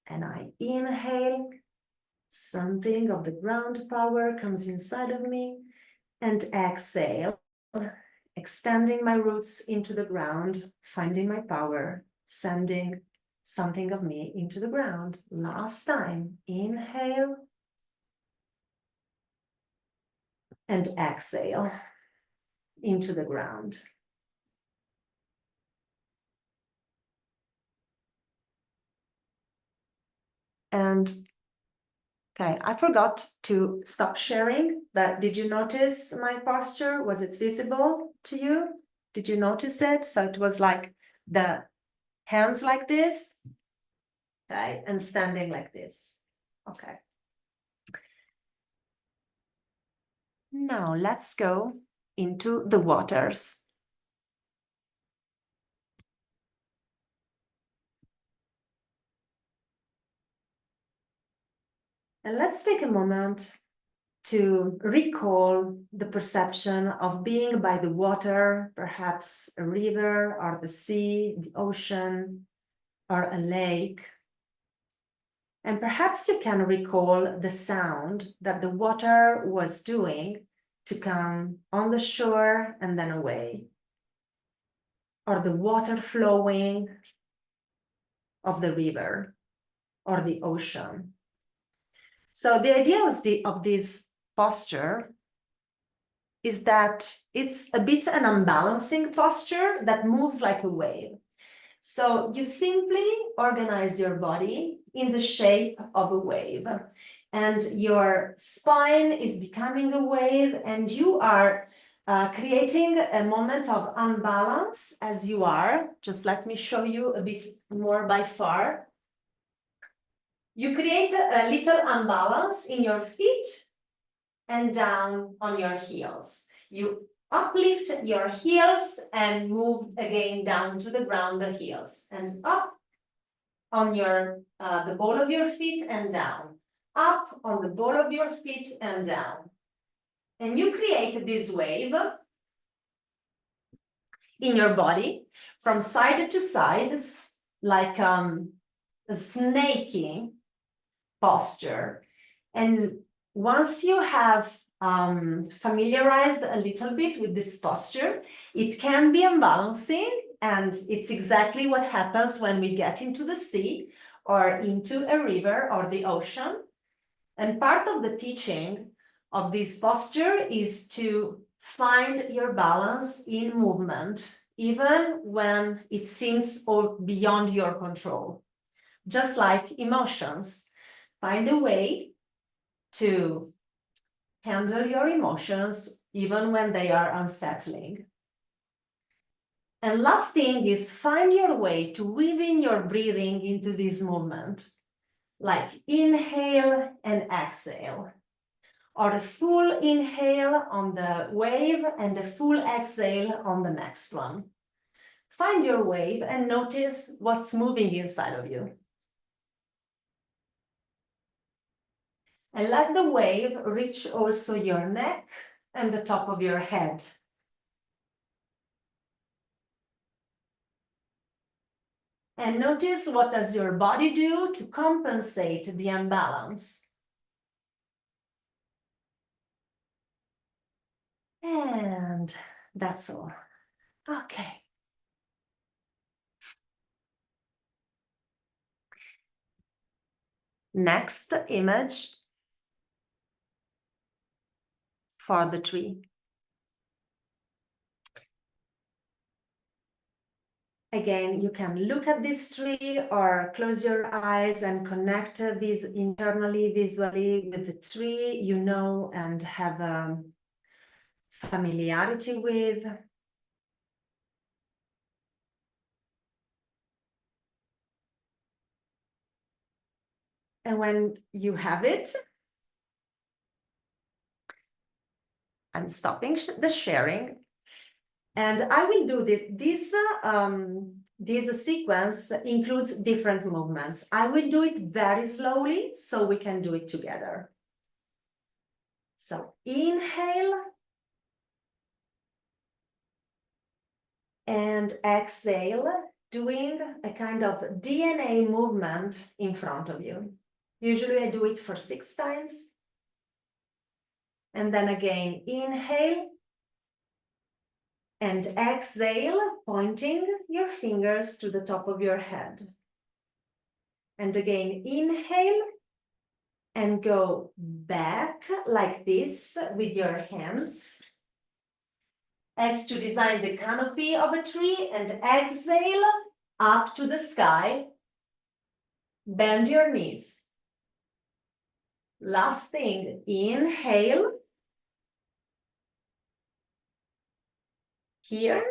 And I inhale, something of the ground power comes inside of me. And exhale, extending my roots into the ground, finding my power, sending something of me into the ground. Last time, inhale and exhale into the ground. And okay, I forgot to stop sharing, but did you notice my posture? Was it visible to you? Did you notice it? So it was like the hands like this, okay, and standing like this. Okay. Now let's go into the waters. And let's take a moment to recall the perception of being by the water, perhaps a river or the sea, the ocean, or a lake. And perhaps you can recall the sound that the water was doing to come on the shore and then away, or the water flowing of the river or the ocean. So the idea of this posture is that it's a bit an unbalancing posture that moves like a wave. So you simply organize your body in the shape of a wave, and your spine is becoming a wave, and you are creating a moment of unbalance as you are. Just let me show you a bit more by far. You create a little unbalance in your feet and down on your heels. You uplift your heels and move again down to the ground, the heels, and up on your the ball of your feet and down, up on the ball of your feet and down. And you create this wave in your body from side to side, like a snaking posture. And once you have familiarized a little bit with this posture, it can be unbalancing, and it's exactly what happens when we get into the sea or into a river or the ocean. And part of the teaching of this posture is to find your balance in movement, even when it seems beyond your control. Just like emotions, find a way to handle your emotions even when they are unsettling. And last thing is find your way to weave in your breathing into this movement, like inhale and exhale, or a full inhale on the wave and a full exhale on the next one. Find your wave and notice what's moving inside of you. And let the wave reach also your neck and the top of your head. And notice what does your body do to compensate the imbalance. And that's all. Okay. Next image for the tree. Again, you can look at this tree or close your eyes and connect these internally, visually with the tree you know and have a familiarity with. And when you have it, I'm stopping the sharing. And I will do this. This sequence includes different movements. I will do it very slowly so we can do it together. So inhale and exhale, doing a kind of DNA movement in front of you. Usually I do it for 6 times. And then again, inhale and exhale, pointing your fingers to the top of your head. And again, inhale and go back like this with your hands as to design the canopy of a tree, and exhale up to the sky. Bend your knees. Last thing, inhale. Here,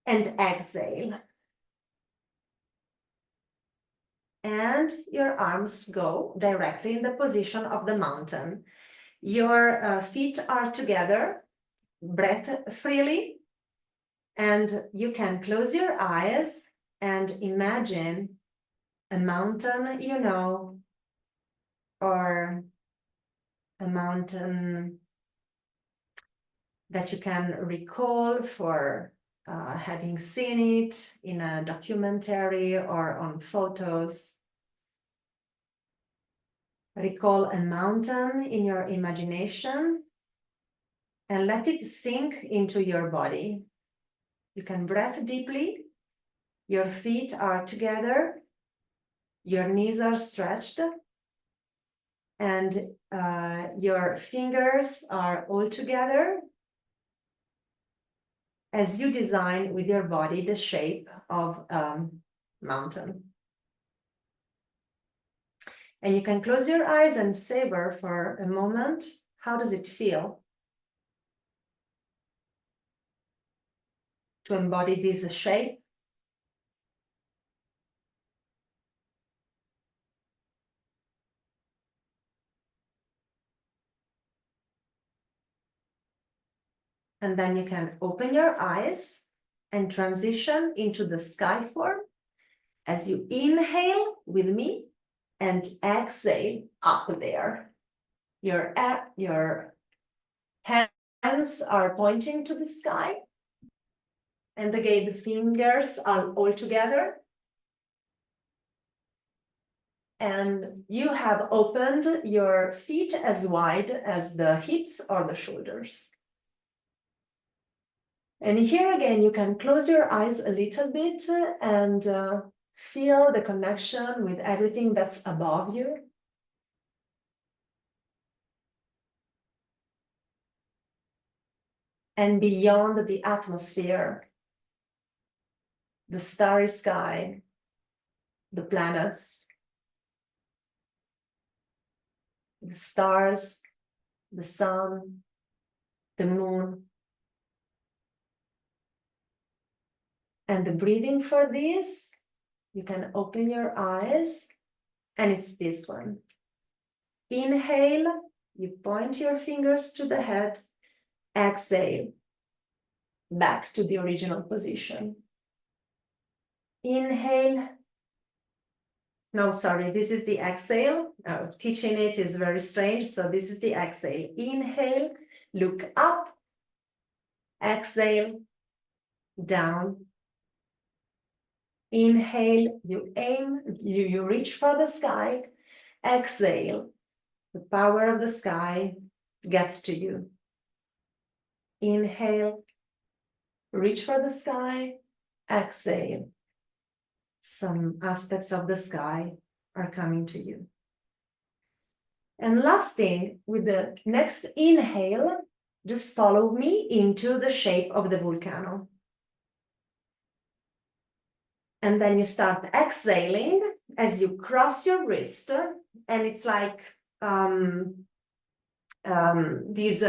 and exhale. And your arms go directly in the position of the mountain. Your feet are together, breathe freely, and you can close your eyes and imagine a mountain you know, or a mountain that you can recall for having seen it in a documentary or on photos. Recall a mountain in your imagination and let it sink into your body. You can breathe deeply. Your feet are together. Your knees are stretched. And your fingers are all together as you design with your body the shape of a mountain. And you can close your eyes and savor for a moment. How does it feel to embody this shape? And then you can open your eyes and transition into the sky form as you inhale with me and exhale up there. Your hands are pointing to the sky, and again the fingers are all together. And you have opened your feet as wide as the hips or the shoulders. And here again, you can close your eyes a little bit and feel the connection with everything that's above you. And beyond the atmosphere, the starry sky, the planets, the stars, the sun, the moon. And the breathing for this, you can open your eyes, and it's this one. Inhale, you point your fingers to the head. Exhale, back to the original position. Inhale. No, sorry, this is the exhale. Teaching it is very strange, so this is the exhale. Inhale, look up. Exhale, down. Inhale, you aim, you reach for the sky. Exhale, the power of the sky gets to you. Inhale, reach for the sky. Exhale, some aspects of the sky are coming to you. And last thing, with the next inhale, just follow me into the shape of the volcano. And then you start exhaling as you cross your wrist, and it's like this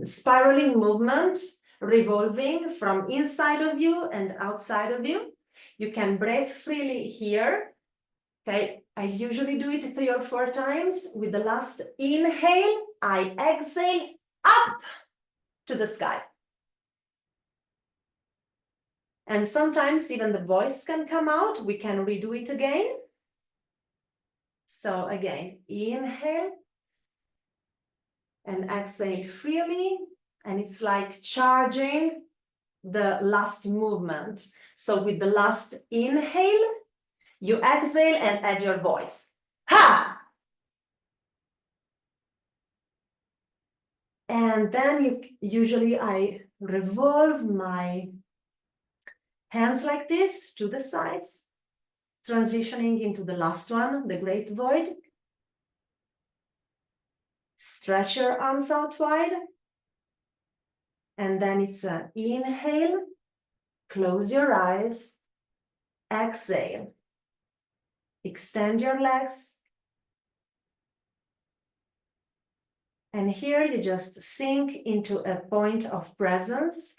spiraling movement revolving from inside of you and outside of you. You can breathe freely here. Okay, I usually do it 3 or 4 times. With the last inhale, I exhale up to the sky. And sometimes even the voice can come out. We can redo it again. So again, inhale and exhale freely. And it's like charging the last movement. So with the last inhale, you exhale and add your voice. Ha! And then usually I revolve my hands like this to the sides, transitioning into the last one, the great void. Stretch your arms out wide. And then it's an inhale, close your eyes, exhale. Extend your legs. And here you just sink into a point of presence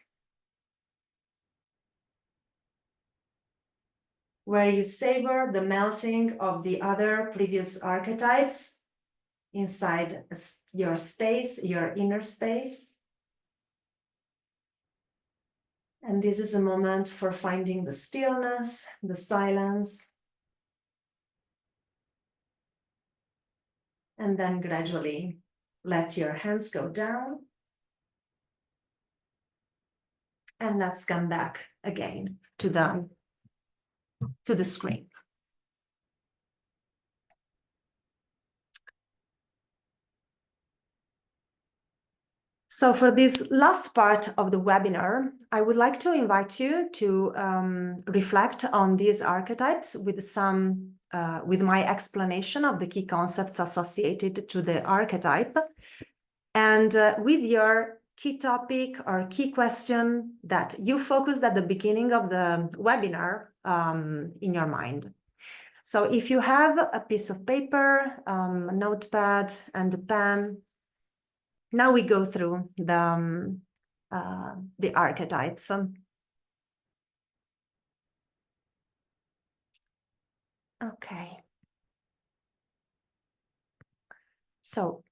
where you savor the melting of the other previous archetypes inside your space, your inner space. And this is a moment for finding the stillness, the silence, and then gradually let your hands go down. And let's come back again to the screen. So for this last part of the webinar, I would like to invite you to reflect on these archetypes with with my explanation of the key concepts associated to the archetype, and with your key topic or key question that you focused at the beginning of the webinar in your mind. So if you have a piece of paper, a notepad, and a pen, now we go through the archetypes. Okay. So,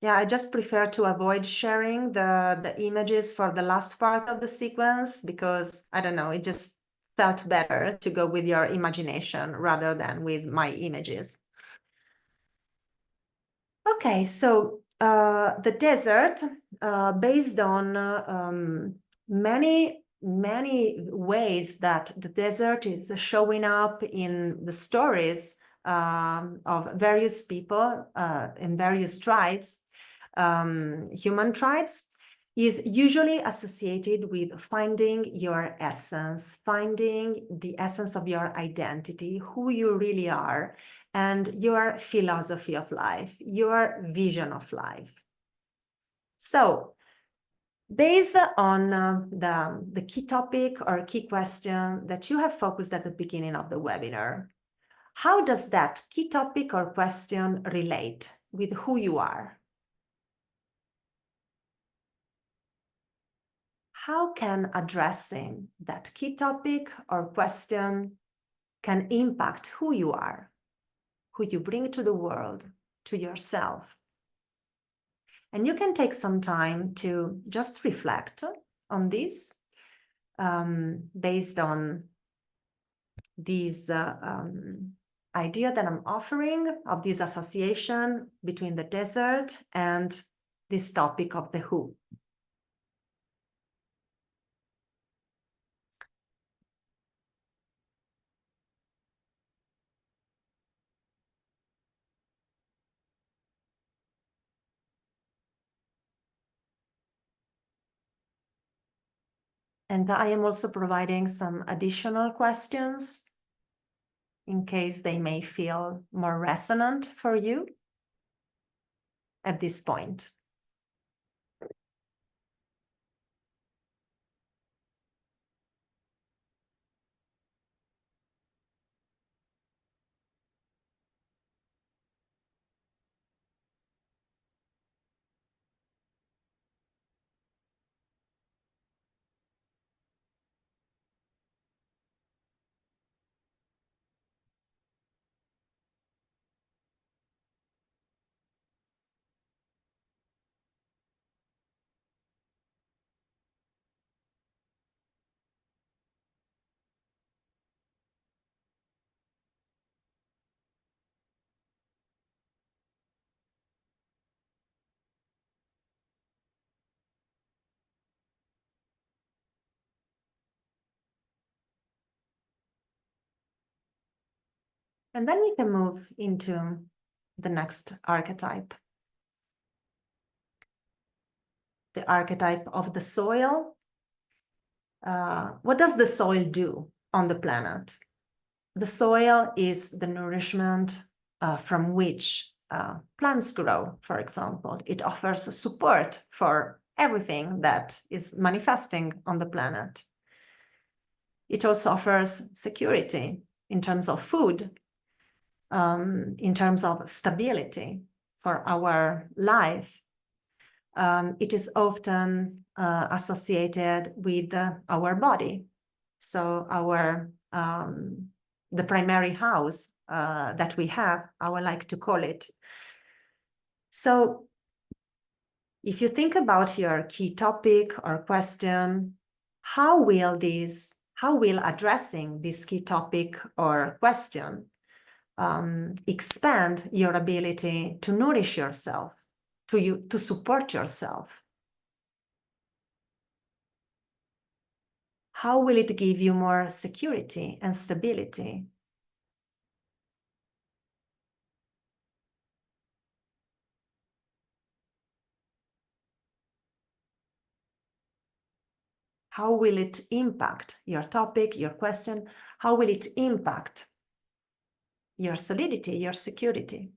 yeah, I just prefer to avoid sharing the images for the last part of the sequence because, I don't know, it just felt better to go with your imagination rather than with my images. Okay, so the desert, based on many ways that the desert is showing up in the stories of various people in various tribes, human tribes, is usually associated with finding your essence, finding the essence of your identity, who you really are, and your philosophy of life, your vision of life. So, based on the key topic or key question that you have focused at the beginning of the webinar, how does that key topic or question relate with who you are? How can addressing that key topic or question can impact who you are, who you bring to the world, to yourself? And you can take some time to just reflect on this based on these idea that I'm offering of this association between the desert and this topic of the who. And I am also providing some additional questions in case they may feel more resonant for you at this point. And then we can move into the next archetype. The archetype of the soil. What does the soil do on the planet? The soil is the nourishment from which plants grow, for example. It offers support for everything that is manifesting on the planet. It also offers security in terms of food, in terms of stability for our life, it is often associated with our body. So the primary house that we have, I would like to call it. So if you think about your key topic or question, how will addressing this key topic or question expand your ability to nourish yourself, to support yourself? How will it give you more security and stability? How will it impact your topic, your question? How will it impact your solidity, your security?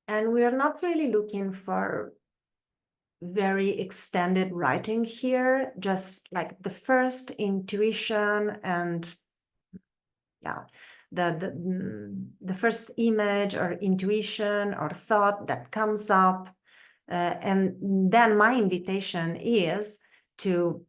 And we are not really looking for very extended writing here, just like the first intuition and the first image or intuition or thought that comes up. And then my invitation is to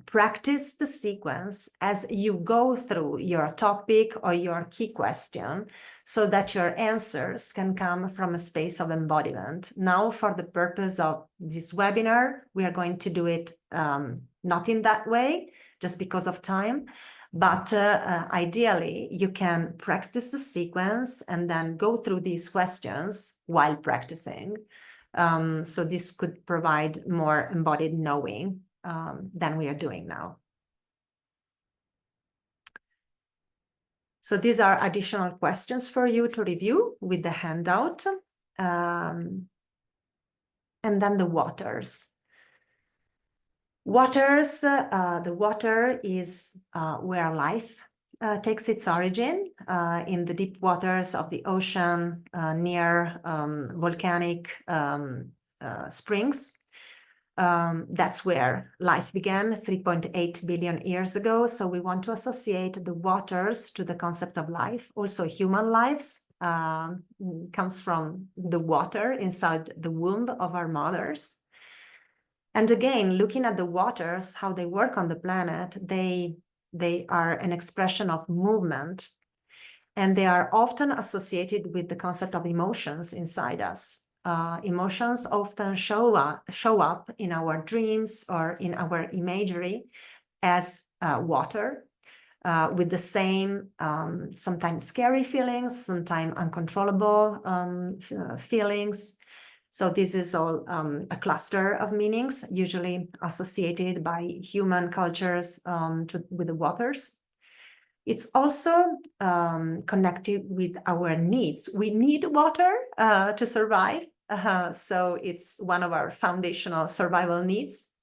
practice the sequence as you go through your topic or your key question, so that your answers can come from a space of embodiment. Now, for the purpose of this webinar, we are going to do it not in that way, just because of time. But ideally, you can practice the sequence and then go through these questions while practicing. So this could provide more embodied knowing than we are doing now. So these are additional questions for you to review with the handout. And then the waters. The water is where life takes its origin, in the deep waters of the ocean, near volcanic springs. That's where life began 3.8 billion years ago. So we want to associate the waters to the concept of life. Also, human lives comes from the water inside the womb of our mothers. And again, looking at the waters, how they work on the planet, they are an expression of movement, and they are often associated with the concept of emotions inside us. Emotions often show up in our dreams or in our imagery as water, with the same sometimes scary feelings, sometimes uncontrollable feelings. So this is all a cluster of meanings, usually associated by human cultures with the waters. It's also connected with our needs. We need water to survive. So it's one of our foundational survival needs.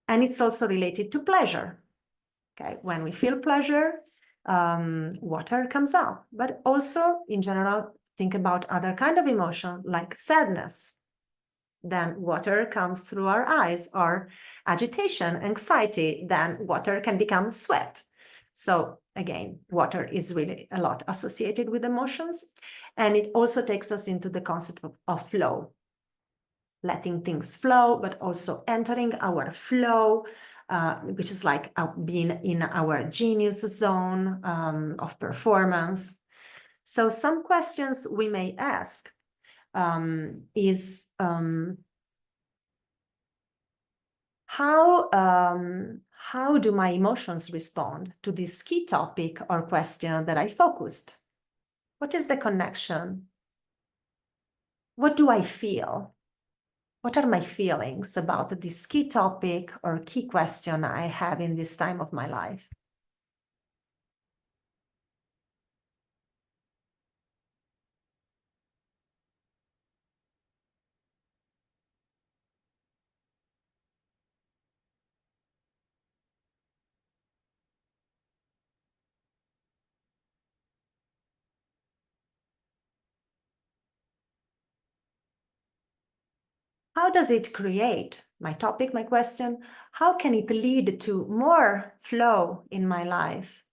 And it's also related to pleasure. Okay, when we feel pleasure, water comes up. But also, in general, think about other kind of emotion like sadness. Then water comes through our eyes, or agitation, anxiety, then water can become sweat. So again, water is really a lot associated with emotions. And it also takes us into the concept of flow, letting things flow, but also entering our flow, which is like being in our genius zone of performance. So some questions we may ask is how do my emotions respond to this key topic or question that I focused? What is the connection? What do I feel? What are my feelings about this key topic or key question I have in this time of my life? How does it create? My topic, my question, how can it lead to more flow in my life?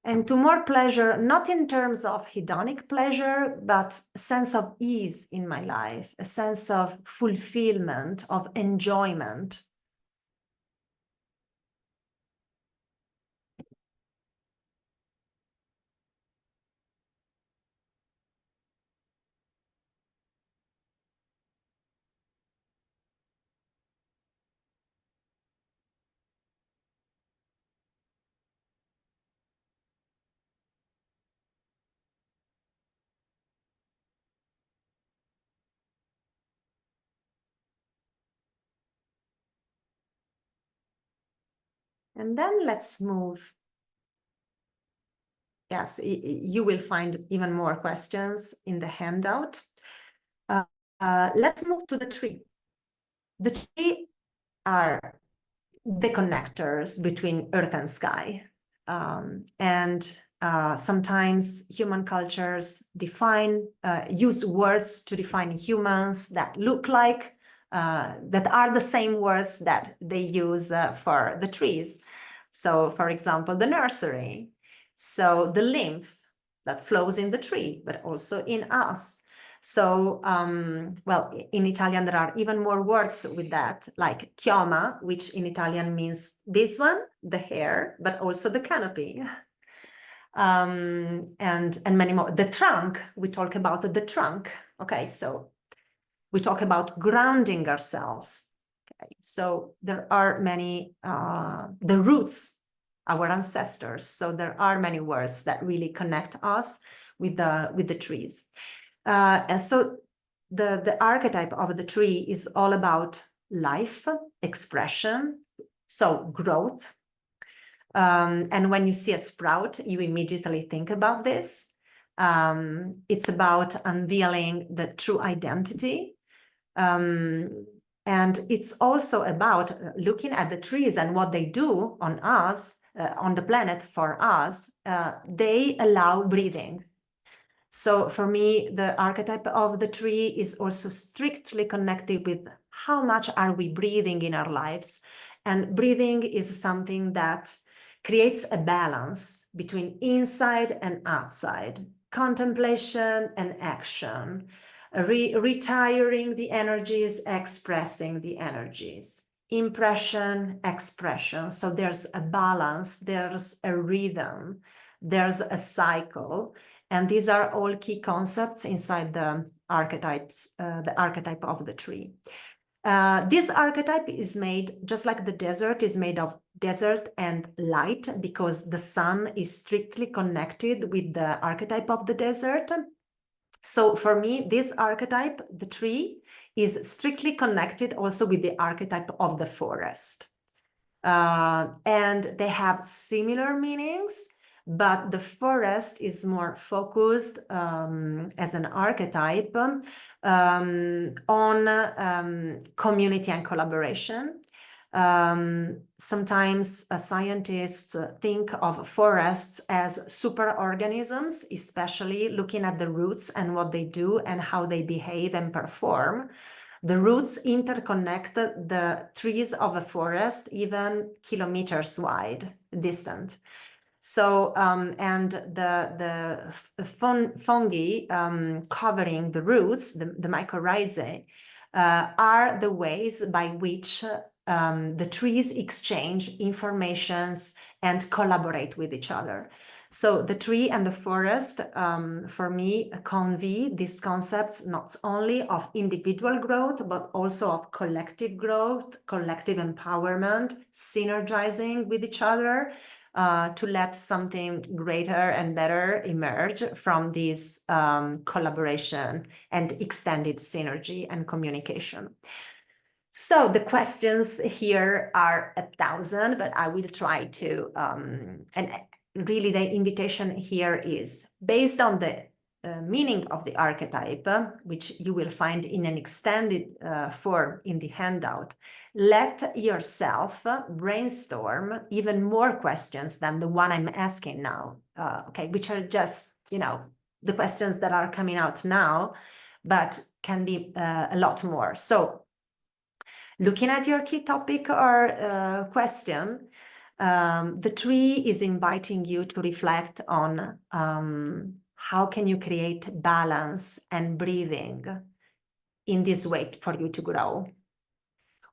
And to more pleasure, not in terms of hedonic pleasure, but a sense of ease in my life, a sense of fulfillment, of enjoyment. And then let's move. Yes, you will find even more questions in the handout. Let's move to the tree. The tree are the connectors between earth and sky. Sometimes human cultures use words to define humans that look like, that are the same words that they use for the trees. So, for example, the nursery. So the lymph that flows in the tree, but also in us. So, well, in Italian, there are even more words with that, like chioma, which in Italian means this one, the hair, but also the canopy. And many more. The trunk, we talk about the trunk. Okay, so we talk about grounding ourselves. Okay, so there are many, the roots, our ancestors. So there are many words that really connect us with the trees. And so the archetype of the tree is all about life, expression, so growth. And when you see a sprout, you immediately think about this. It's about unveiling the true identity. And it's also about looking at the trees and what they do on us, on the planet for us. They allow breathing. So for me, the archetype of the tree is also strictly connected with how much are we breathing in our lives. And breathing is something that creates a balance between inside and outside, contemplation and action, retiring the energies, expressing the energies, impression, expression. So there's a balance, there's a rhythm, there's a cycle. And these are all key concepts inside the archetypes, the archetype of the tree. This archetype is made, just like the desert, is made of desert and light, because the sun is strictly connected with the archetype of the desert. So for me, this archetype, the tree, is strictly connected also with the archetype of the forest. And they have similar meanings, but the forest is more focused as an archetype on community and collaboration. Sometimes scientists think of forests as superorganisms, especially looking at the roots and what they do and how they behave and perform. The roots interconnect the trees of a forest even kilometers wide, distant. So, and the fungi covering the roots, the mycorrhizae, are the ways by which the trees exchange informations and collaborate with each other. So the tree and the forest, for me, convey these concepts not only of individual growth, but also of collective growth, collective empowerment, synergizing with each other, to let something greater and better emerge from this collaboration and extended synergy and communication. So the questions here are 1,000, but I will try to, and really the invitation here is based on the meaning of the archetype, which you will find in an extended form in the handout. Let yourself brainstorm even more questions than the one I'm asking now, okay, which are just, you know, the questions that are coming out now. but can be a lot more. So looking at your key topic or question, the tree is inviting you to reflect on how can you create balance and breathing in this way for you to grow.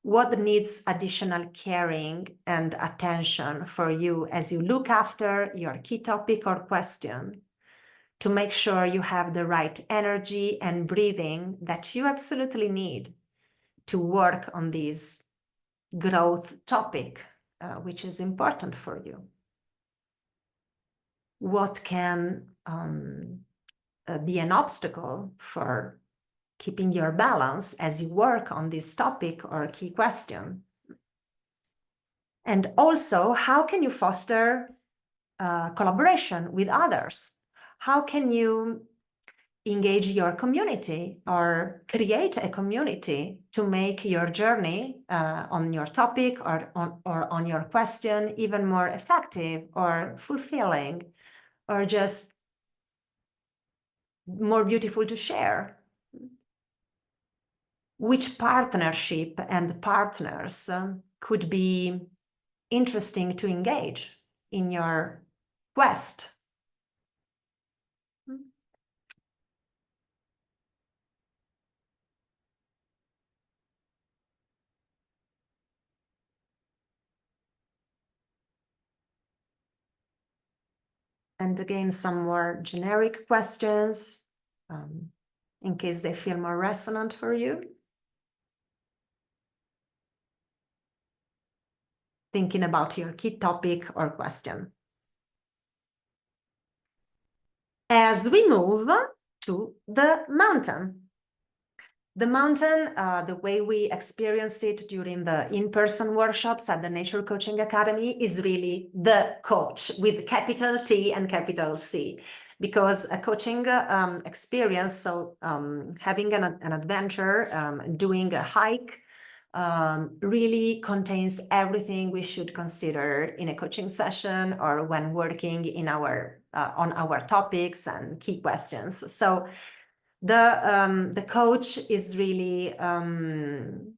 What needs additional caring and attention for you as you look after your key topic or question to make sure you have the right energy and breathing that you absolutely need to work on this growth topic, which is important for you. What can be an obstacle for keeping your balance as you work on this topic or key question? And also, how can you foster collaboration with others? How can you engage your community or create a community to make your journey on your topic or on your question even more effective or fulfilling or just more beautiful to share? Which partnership and partners could be interesting to engage in your quest? And again, some more generic questions in case they feel more resonant for you. Thinking about your key topic or question. As we move to the mountain. The mountain, the way we experienced it during the in-person workshops at the Nature Coaching Academy, is really the coach with capital T and capital C, because a coaching experience, so having an adventure, doing a hike, really contains everything we should consider in a coaching session or when working in our on our topics and key questions. So the coach is really an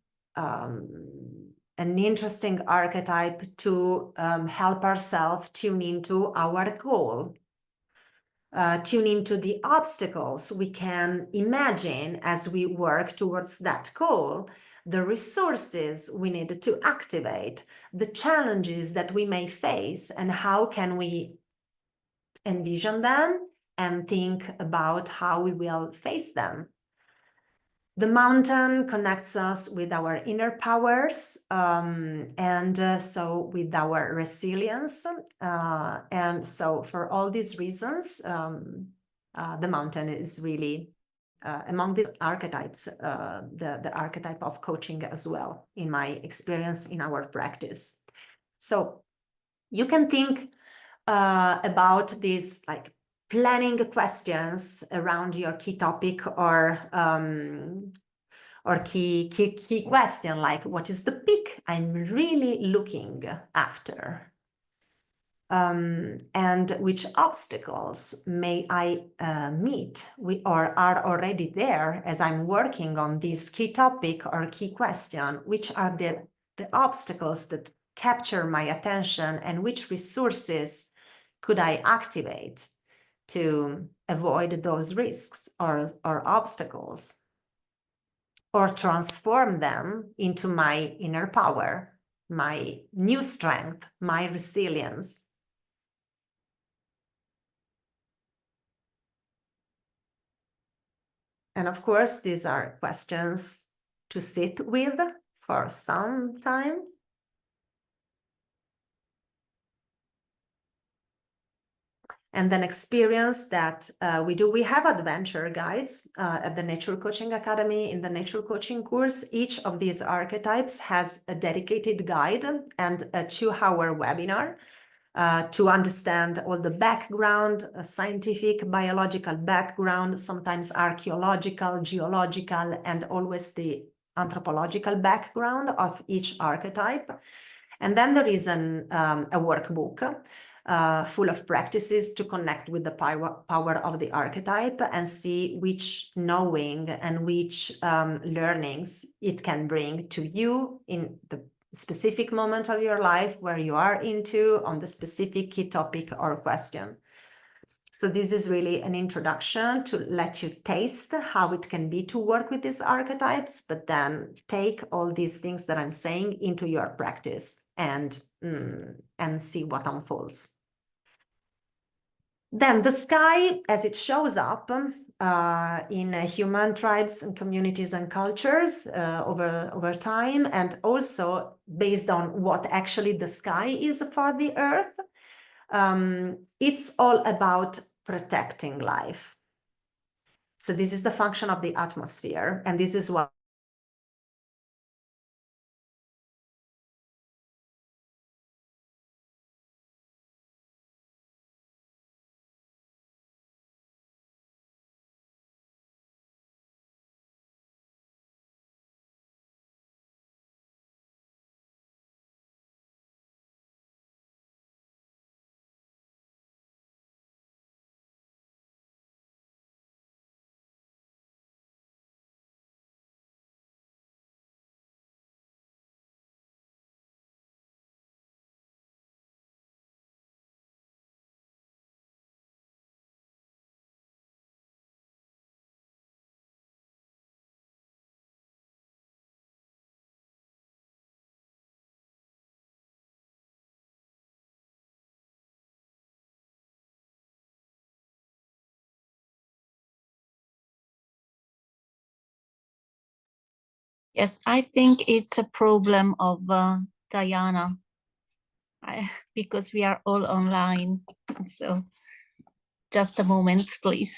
interesting archetype to help ourselves tune into our goal, tune into the obstacles we can imagine as we work towards that goal, the resources we need to activate, the challenges that we may face, and how can we envision them and think about how we will face them. The mountain connects us with our inner powers and so with our resilience. And so for all these reasons, the mountain is really among these archetypes, the archetype of coaching as well, in my experience in our practice. So you can think about these like planning questions around your key topic or key question, like what is the peak I'm really looking after, and which obstacles may I meet or are already there as I'm working on this key topic or key question. Which are the obstacles that capture my attention, and which resources could I activate to avoid those risks or obstacles, or transform them into my inner power, my new strength, my resilience? And of course, these are questions to sit with for some time. And then experience that we do. We have adventure guides at the Nature Coaching Academy. In the Nature Coaching course, each of these archetypes has a dedicated guide and a 2-hour webinar to understand all the background, scientific, biological background, sometimes archaeological, geological, and always the anthropological background of each archetype. And then there is a workbook full of practices to connect with the power of the archetype and see which knowing and which learnings it can bring to you in the specific moment of your life where you are into on the specific key topic or question. So this is really an introduction to let you taste how it can be to work with these archetypes, but then take all these things that I'm saying into your practice and see what unfolds. Then the sky, as it shows up in human tribes and communities and cultures over time, and also based on what actually the sky is for the earth, it's all about protecting life. So this is the function of the atmosphere, and this is what Yes, I think it's a problem of Diana, because we are all online. So just a moment, please.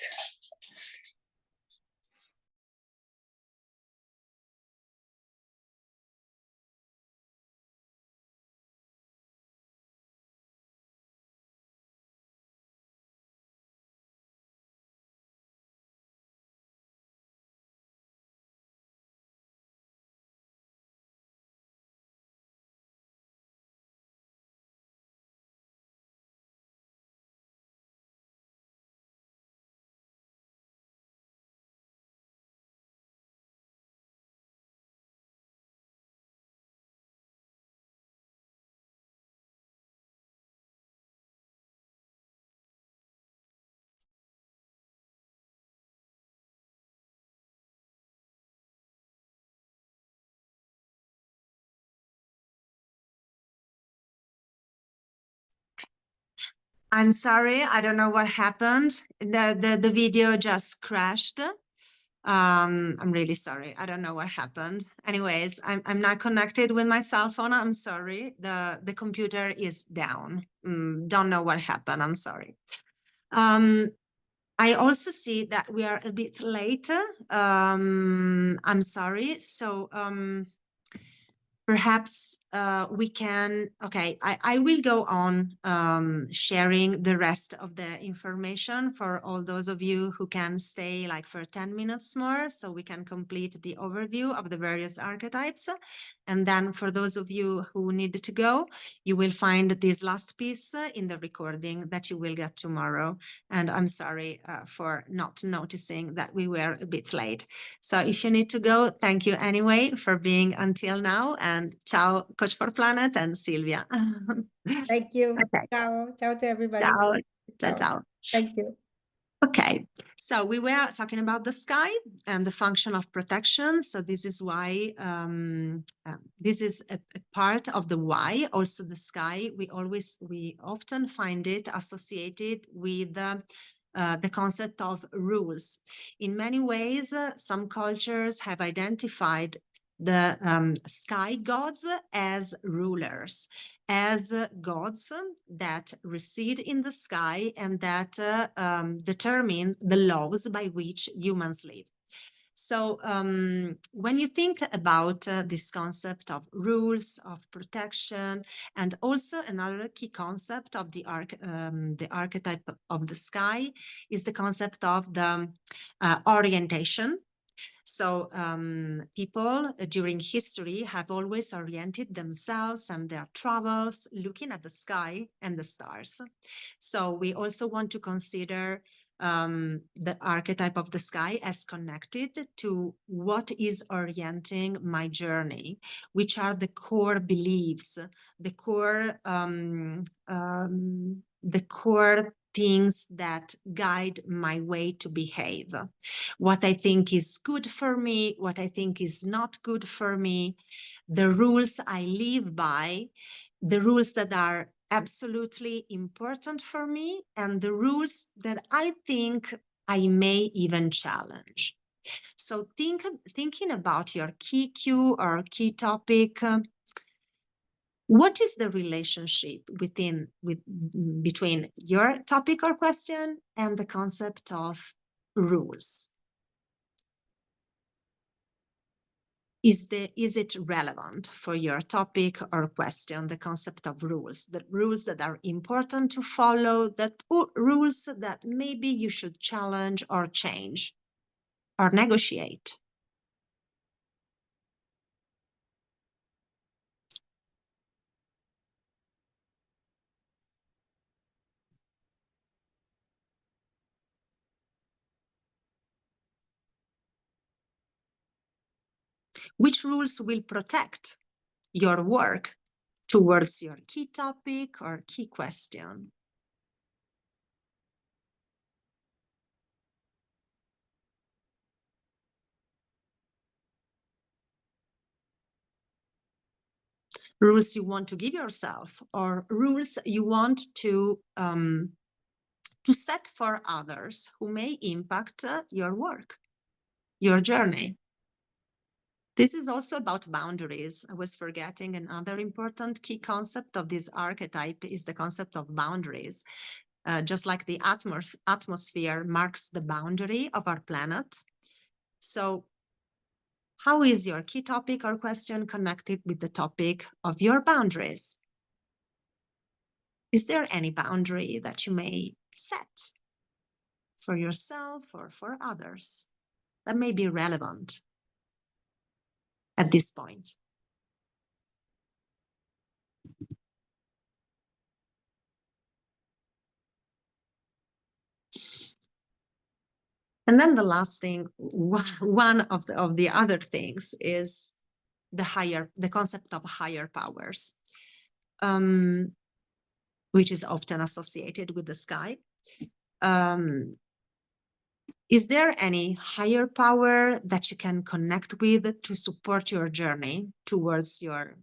I'm sorry, I don't know what happened. The video just crashed. I'm really sorry. I don't know what happened. Anyways, I'm not connected with my cell phone. I'm sorry. The computer is down. Don't know what happened. I'm sorry. I also see that we are a bit late. I'm sorry. So perhaps we can, okay, I will go on sharing the rest of the information for all those of you who can stay like for 10 minutes more, so we can complete the overview of the various archetypes. And then for those of you who need to go, you will find this last piece in the recording that you will get tomorrow. And I'm sorry for not noticing that we were a bit late. So if you need to go, thank you anyway for being until now. And ciao, Coach for Planet and Silvia. Thank you. Okay. Ciao. Ciao to everybody. Ciao. Ciao, Ciao. ciao. Thank you. Okay, so we were talking about the sky and the function of protection. So this is why this is a part of the why. Also, the sky, we often find it associated with the concept of rules. In many ways, some cultures have identified the sky gods as rulers, as gods that reside in the sky and that determine the laws by which humans live. So when you think about this concept of rules, of protection, and also another key concept of the archetype of the sky is the concept of the orientation. So people during history have always oriented themselves and their travels looking at the sky and the stars. So we also want to consider the archetype of the sky as connected to what is orienting my journey, which are the core beliefs, the core things that guide my way to behave. What I think is good for me, what I think is not good for me, the rules I live by, the rules that are absolutely important for me, and the rules that I think I may even challenge. So thinking about your key cue or key topic, what is the relationship between your topic or question and the concept of rules? Is it relevant for your topic or question, the concept of rules, the rules that are important to follow, rules that maybe you should challenge or change or negotiate? Which rules will protect your work towards your key topic or key question? Rules you want to give yourself, or rules you want to set for others who may impact your work, your journey. This is also about boundaries. I was forgetting another important key concept of this archetype is the concept of boundaries. Just like the atmosphere marks the boundary of our planet. So how is your key topic or question connected with the topic of your boundaries? Is there any boundary that you may set for yourself or for others that may be relevant at this point? And then the last thing, one of the other things is the concept of higher powers, which is often associated with the sky. Is there any higher power that you can connect with to support your journey towards your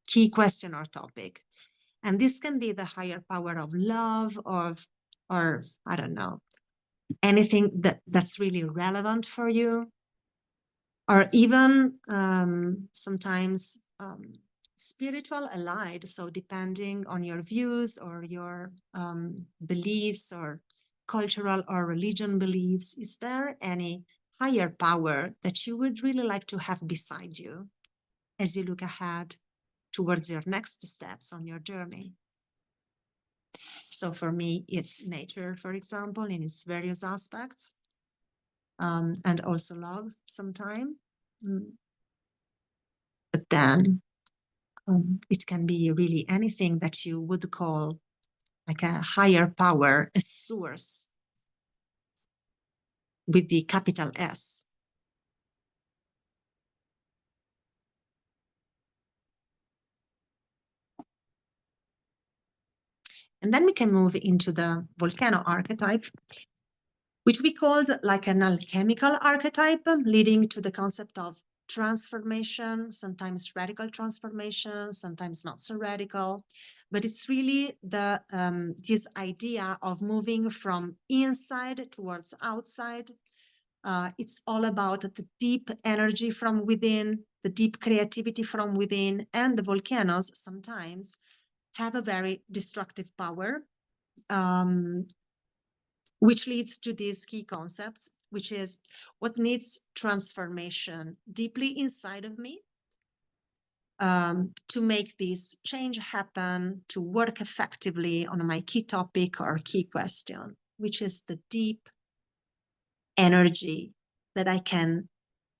key question or topic? And this can be the higher power of love, or I don't know, anything that's really relevant for you, or even sometimes spiritual allied. So depending on your views or your beliefs or cultural or religion beliefs, is there any higher power that you would really like to have beside you as you look ahead towards your next steps on your journey? So for me, it's nature, for example, in its various aspects, and also love sometime. But then it can be really anything that you would call like a higher power, a source with the capital S. And then we can move into the volcano archetype, which we called like an alchemical archetype, leading to the concept of transformation, sometimes radical transformation, sometimes not so radical. But it's really this idea of moving from inside towards outside. It's all about the deep energy from within, the deep creativity from within, and the volcanoes sometimes have a very destructive power, which leads to these key concepts, which is what needs transformation deeply inside of me to make this change happen, to work effectively on my key topic or key question, which is the deep energy that I can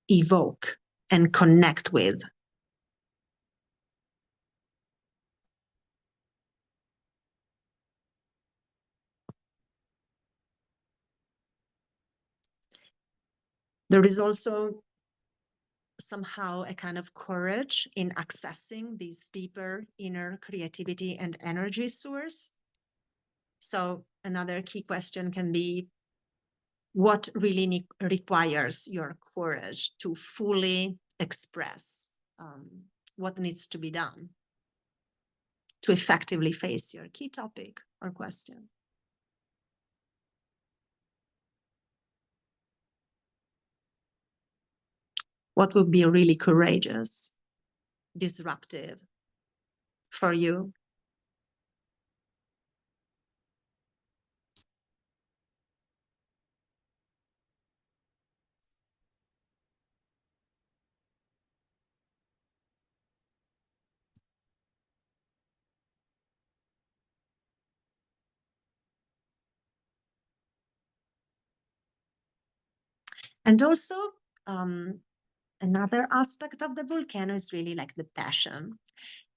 evoke and connect with. There is also somehow a kind of courage in accessing this deeper inner creativity and energy source. So another key question can be, what really requires your courage to fully express what needs to be done to effectively face your key topic or question? What would be really courageous, disruptive for you? And also, another aspect of the volcano is really like the passion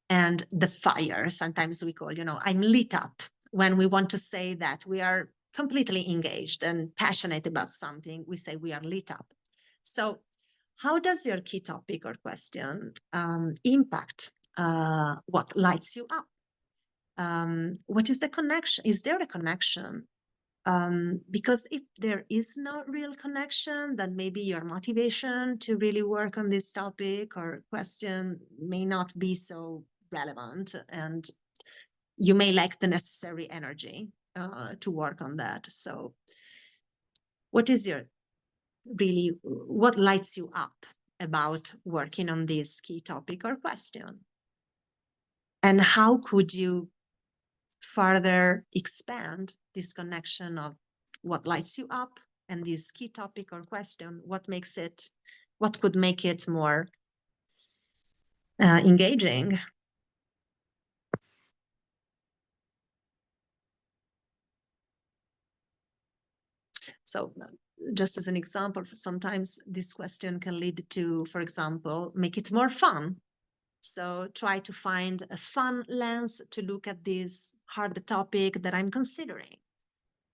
and the fire. Sometimes we call, I'm lit up, when we want to say that we are completely engaged and passionate about something, we say we are lit up. So how does your key topic or question impact what lights you up? What is the connection? Is there a connection? Because if there is no real connection, then maybe your motivation to really work on this topic or question may not be so relevant, and you may lack the necessary energy to work on that. So what lights you up about working on this key topic or question? And how could you further expand this connection of what lights you up and this key topic or question? What could make it more engaging? So just as an example, sometimes this question can lead to, for example, make it more fun. So try to find a fun lens to look at this hard topic that I'm considering,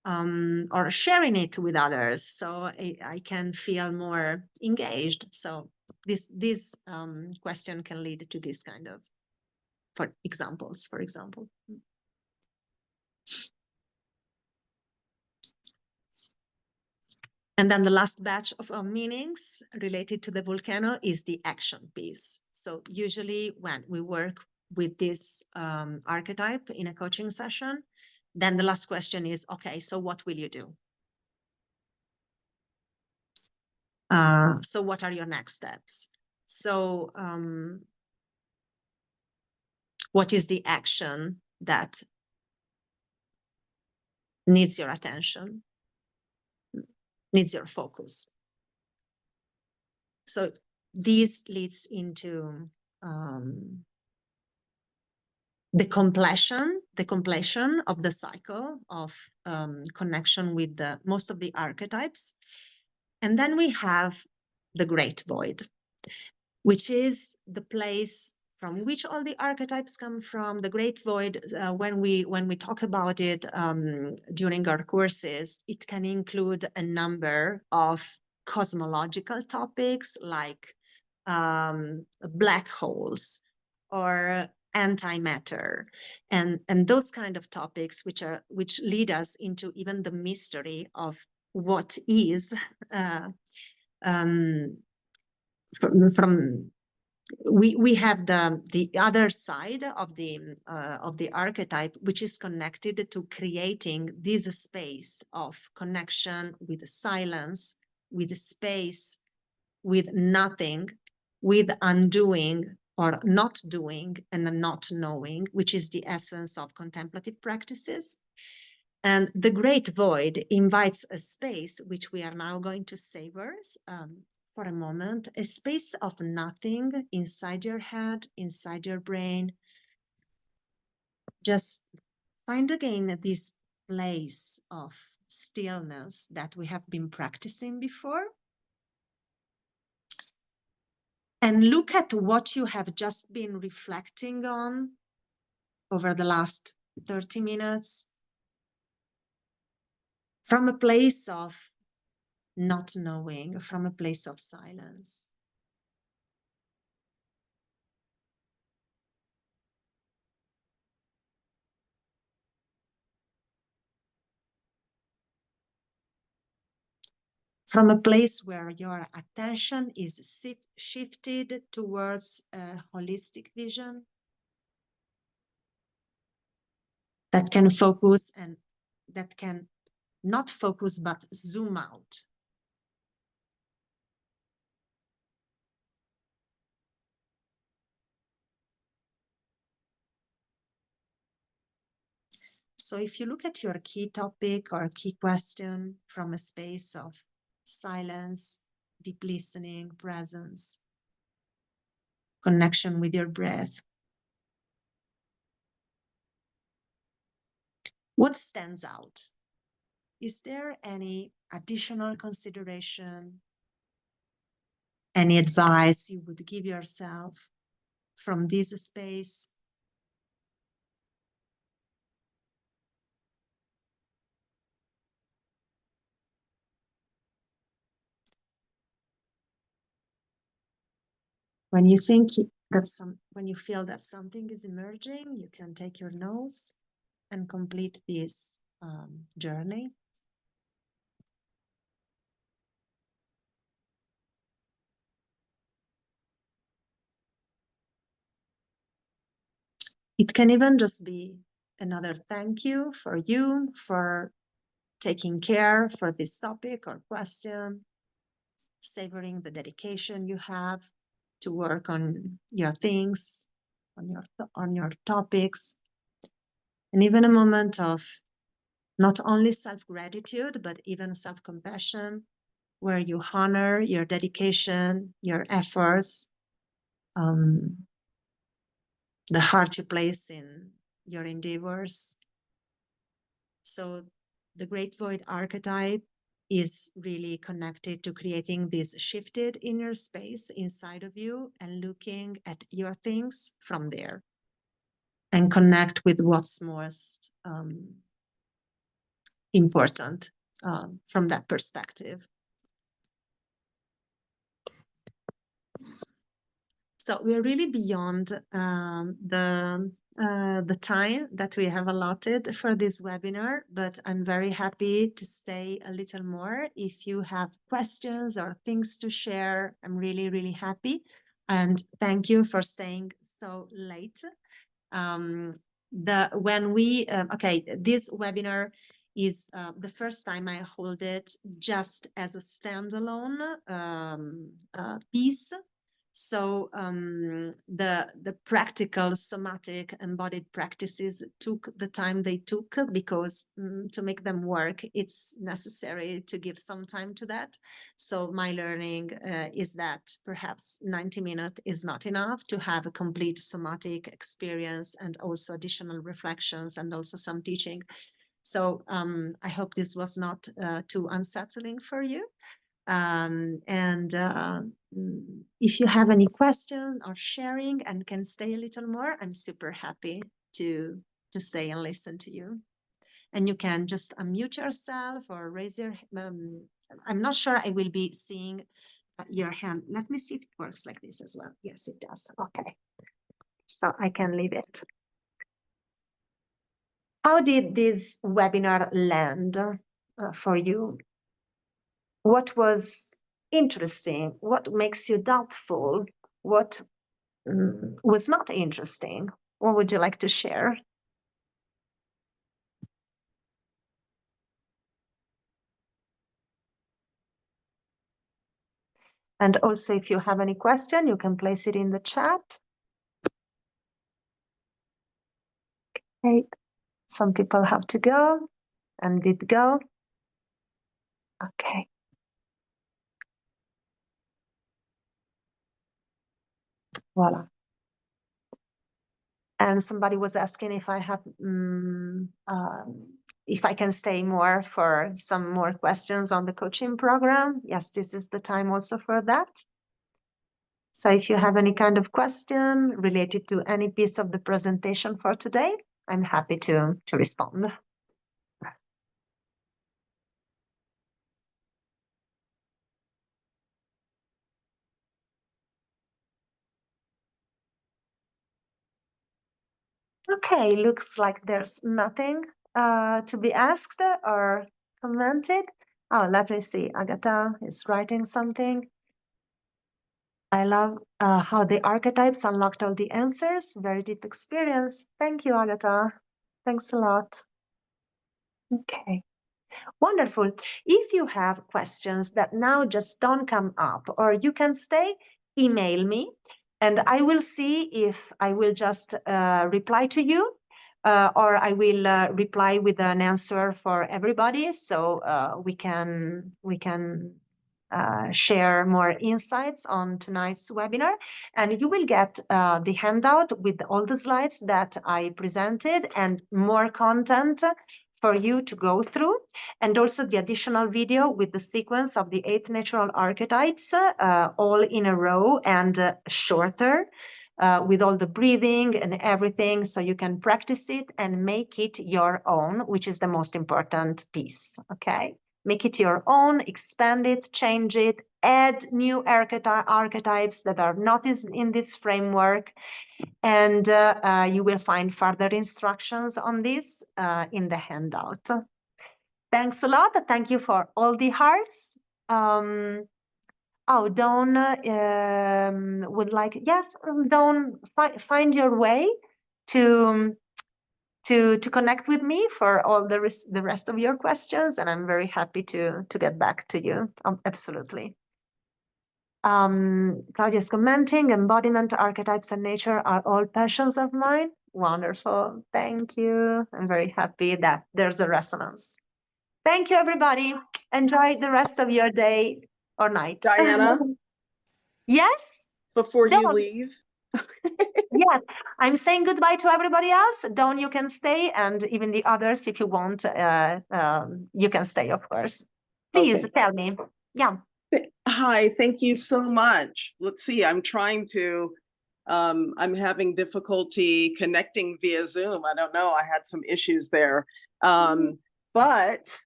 or sharing it with others, so I can feel more engaged. So this question can lead to this kind of, for example. And then the last batch of meanings related to the volcano is the action piece. So usually when we work with this archetype in a coaching session, then the last question is, okay, so what will you do? So what are your next steps? So what is the action that needs your attention, needs your focus? So this leads into the completion of the cycle of connection with most of the archetypes. And then we have the great void, which is the place from which all the archetypes come from. The great void, when we talk about it during our courses, it can include a number of cosmological topics like black holes or antimatter, and those kind of topics which lead us into even the mystery of what is from we have the other side of the archetype, which is connected to creating this space of connection with silence, with space, with nothing, with undoing or not doing and not knowing, which is the essence of contemplative practices. And the great void invites a space which we are now going to savor for a moment, a space of nothing inside your head, inside your brain. Just find again this place of stillness that we have been practicing before. And look at what you have just been reflecting on over the last 30 minutes from a place of not knowing, from a place of silence. From a place where your attention is shifted towards a holistic vision that can focus and that can not focus but zoom out. So if you look at your key topic or key question from a space of silence, deep listening, presence, connection with your breath, what stands out? Is there any additional consideration, any advice you would give yourself from this space? When you think that when you feel that something is emerging, you can take your notes and complete this journey. It can even just be another thank you for taking care for this topic or question, savoring the dedication you have to work on your things, on your topics, and even a moment of not only self-gratitude, but even self-compassion, where you honor your dedication, your efforts, the heart you place in your endeavors. So the Great Void archetype is really connected to creating this shifted inner space inside of you and looking at your things from there and connect with what's most important from that perspective. So we're really beyond the time that we have allotted for this webinar, but I'm very happy to stay a little more. If you have questions or things to share, I'm really, really happy. And thank you for staying so late. This webinar is the first time I hold it just as a standalone piece. So the practical somatic embodied practices took the time they took because to make them work, it's necessary to give some time to that. So my learning is that perhaps 90 minutes is not enough to have a complete somatic experience and also additional reflections and also some teaching. So I hope this was not too unsettling for you. If you have any questions or sharing and can stay a little more, I'm super happy to stay and listen to you. And you can just unmute yourself or raise your I'm not sure I will be seeing your hand. Let me see if it works like this as well. Yes, it does. Okay. So I can leave it. How did this webinar land for you? What was interesting? What makes you doubtful? What was not interesting? What would you like to share? And also, if you have any question, you can place it in the chat. Okay, some people have to go and did go. Okay. Voila. And somebody was asking if I have, if I can stay more for some more questions on the coaching program. Yes, this is the time also for that. So if you have any kind of question related to any piece of the presentation for today, I'm happy to respond. Okay, looks like there's nothing to be asked or commented. Oh, let me see. Agatha is writing something. I love how the archetypes unlocked all the answers. Very deep experience. Thank you, Agatha. Thanks a lot. Okay. Wonderful. If you have questions that now just don't come up, or you can stay, email me, and I will see if I will just reply to you, or I will reply with an answer for everybody, so we can share more insights on tonight's webinar. And you will get the handout with all the slides that I presented and more content for you to go through, and also the additional video with the sequence of the 8 natural archetypes, all in a row and shorter, with all the breathing and everything, so you can practice it and make it your own, which is the most important piece, okay? Make it your own, expand it, change it, add new archetypes that are not in this framework, and you will find further instructions on this in the handout. Thanks a lot. Thank you for all the hearts. Oh, Dawn would like, yes, Dawn, find your way to connect with me for all the rest of your questions, and I'm very happy to get back to you. Absolutely. Claudia's commenting, embodiment, archetypes, and nature are all passions of mine. Wonderful. Thank you. I'm very happy that there's a resonance. Thank you, everybody. Enjoy the rest of your day or night. Diana, Yes? before you Dawn. leave. Yes, I'm saying goodbye to everybody else. Dawn, you can stay, and even the others, if you want, you can stay, of course. Please Okay. tell me. Yeah. Hi, thank you so much. Let's see, I'm having difficulty connecting via Zoom. I don't know, I had some issues there. But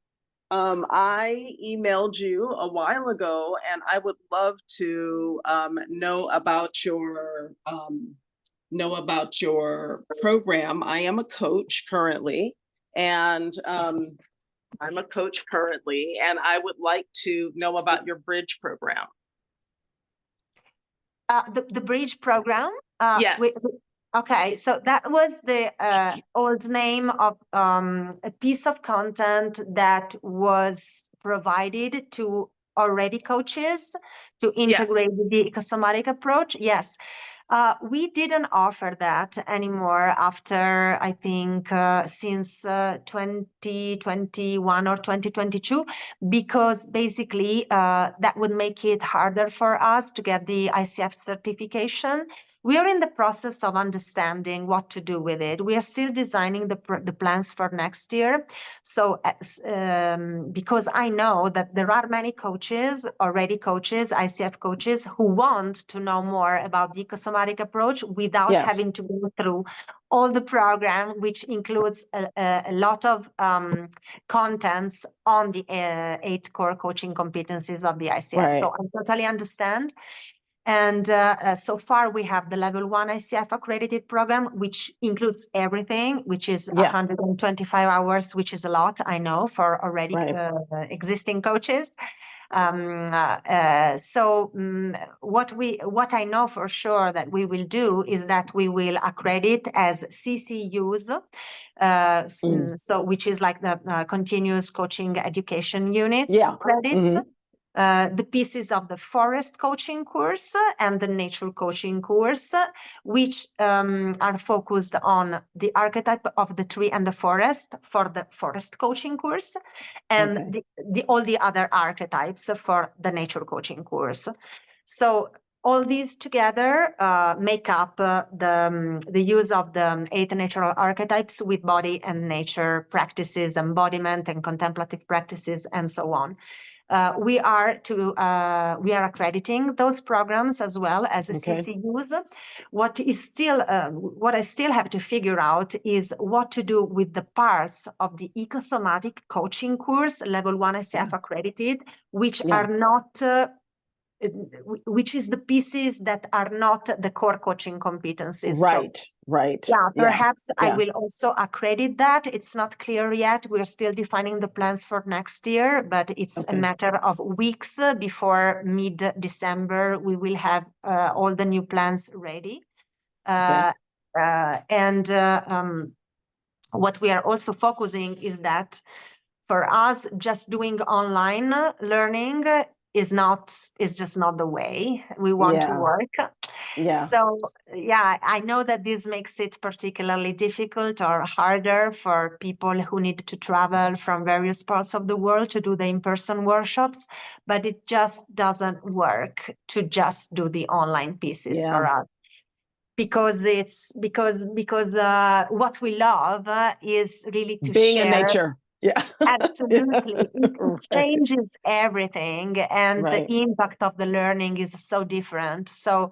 I emailed you a while ago, and I would love to know about your program. I am a coach currently, and I would like to know about your bridge program. The bridge program? Yes. Okay, so that was the old name of a piece of content that was provided to already coaches to integrate the ecosomatic approach. Yes. We didn't offer that anymore after, I think, since 2021 or 2022, because basically that would make it harder for us to get the ICF certification. We are in the process of understanding what to do with it. We are still designing the plans for next year. So because I know that there are many coaches, ICF coaches, who want to know more about the ecosomatic approach without having to go through all the program, which includes a lot of contents on the 8 core coaching competencies of the ICF. Right. So I totally understand. And so far we have the level 1 ICF accredited program, which includes everything, which is 125 hours, which is a lot, I know, for already existing coaches. What I know for sure that we will do is that we will accredit as CCUs, so which is like the continuous coaching education units credits. The pieces of the forest coaching course and the nature coaching course, which are focused on the archetype of the tree and the forest for the forest coaching course, and all the other archetypes for the nature coaching course. So all these together make up the use of the 8 natural archetypes with body and nature practices, embodiment and contemplative practices, and so on. we are accrediting those programs as well as a Okay. CCUs. What I still have to figure out is what to do with the parts of the ecosomatic coaching course, level 1 SF accredited, which Yeah. are not which is the pieces that are not the core coaching competencies. Right. Right. Yeah, perhaps I Yeah. will also accredit that. It's not clear yet. We're still defining the plans for next year, but it's a Okay. matter of weeks before mid-December. We will have all the new plans ready. Okay. What we are also focusing is that for us, just doing online learning is just not the way we want to Yeah. work. Yeah. So yeah, I know that this makes it particularly difficult or harder for people who need to travel from various parts of the world to do the in-person workshops, but it just doesn't work to just do the online pieces for us. Because what we love is really to Being share. in nature. Yeah. Absolutely. It Right. changes everything, and Right. the impact of the learning is so different. So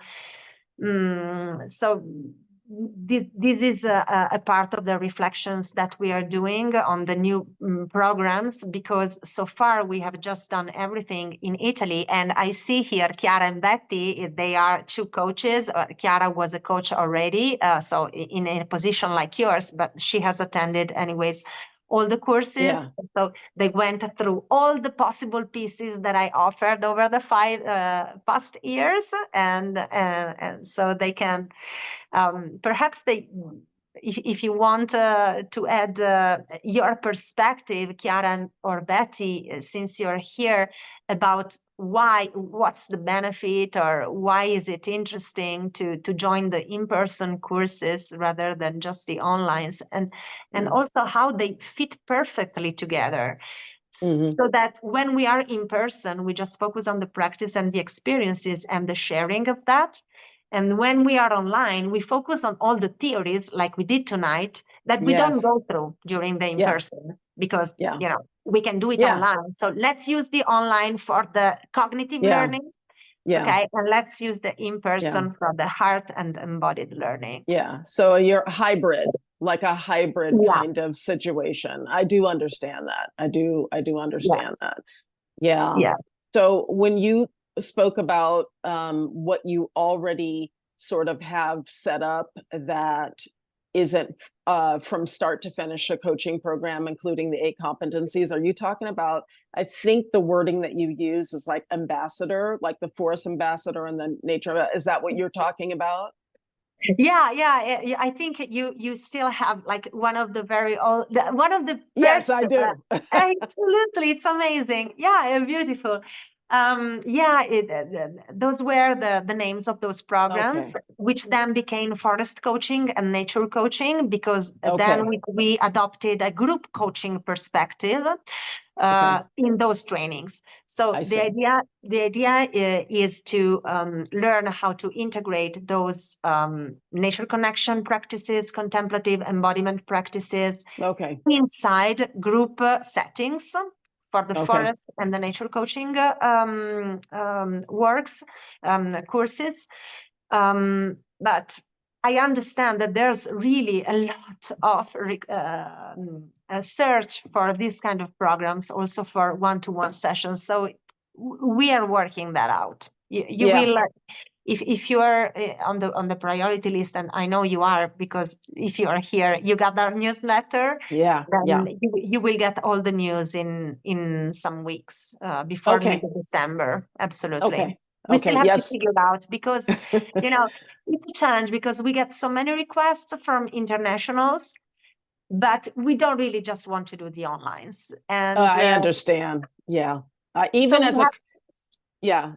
this is a part of the reflections that we are doing on the new programs, because so far we have just done everything in Italy. And I see here Chiara and Betty, they are two coaches. Chiara was a coach already, so in a position like yours, but she has attended anyways all the courses. Yeah. So they went through all the possible pieces that I offered over the 5 past years, and so they can perhaps if you want to add your perspective, Chiara or Betty, since you're here, about what's the benefit, or why is it interesting to join the in-person courses rather than just the onlines, and also how they fit perfectly together. So that when we are in person, we just focus on the practice and the experiences and the sharing of that. And when we are online, we focus on all the theories like we did tonight that we don't go through during the in-person, because we can do it online. So let's use the online for the cognitive learning. Okay, and let's use the in-person for the heart and embodied learning. Yeah. So you're hybrid, like a hybrid kind of situation. I do understand that. I do understand that. Yeah. Yeah. So when you spoke about what you already sort of have set up that isn't from start to finish a coaching program, including the 8 competencies, are you talking about, I think the wording that you use is like ambassador, like the forest ambassador and the nature, is that what you're talking about? Yeah. I think you still have like one of the very old, one of the first, yes, I do. Absolutely, it's amazing. Yeah, beautiful. Those were the names of those programs, which then became forest coaching and nature coaching, because then we adopted a group coaching perspective in those trainings. So the idea is to learn how to integrate those nature connection practices, contemplative embodiment practices inside group settings for the forest and the nature coaching courses. But I understand that there's really a lot of search for this kind of programs, also for one-to-one sessions. So we are working that out. You will, if you are on the priority list, and I know you are, because if you are here, you got our newsletter. You will get all the news in some weeks before mid-December. Absolutely. We still have to figure it out, because it's a challenge, because we get so many requests from internationals, but we don't really just want to do the onlines. And I understand. Yeah.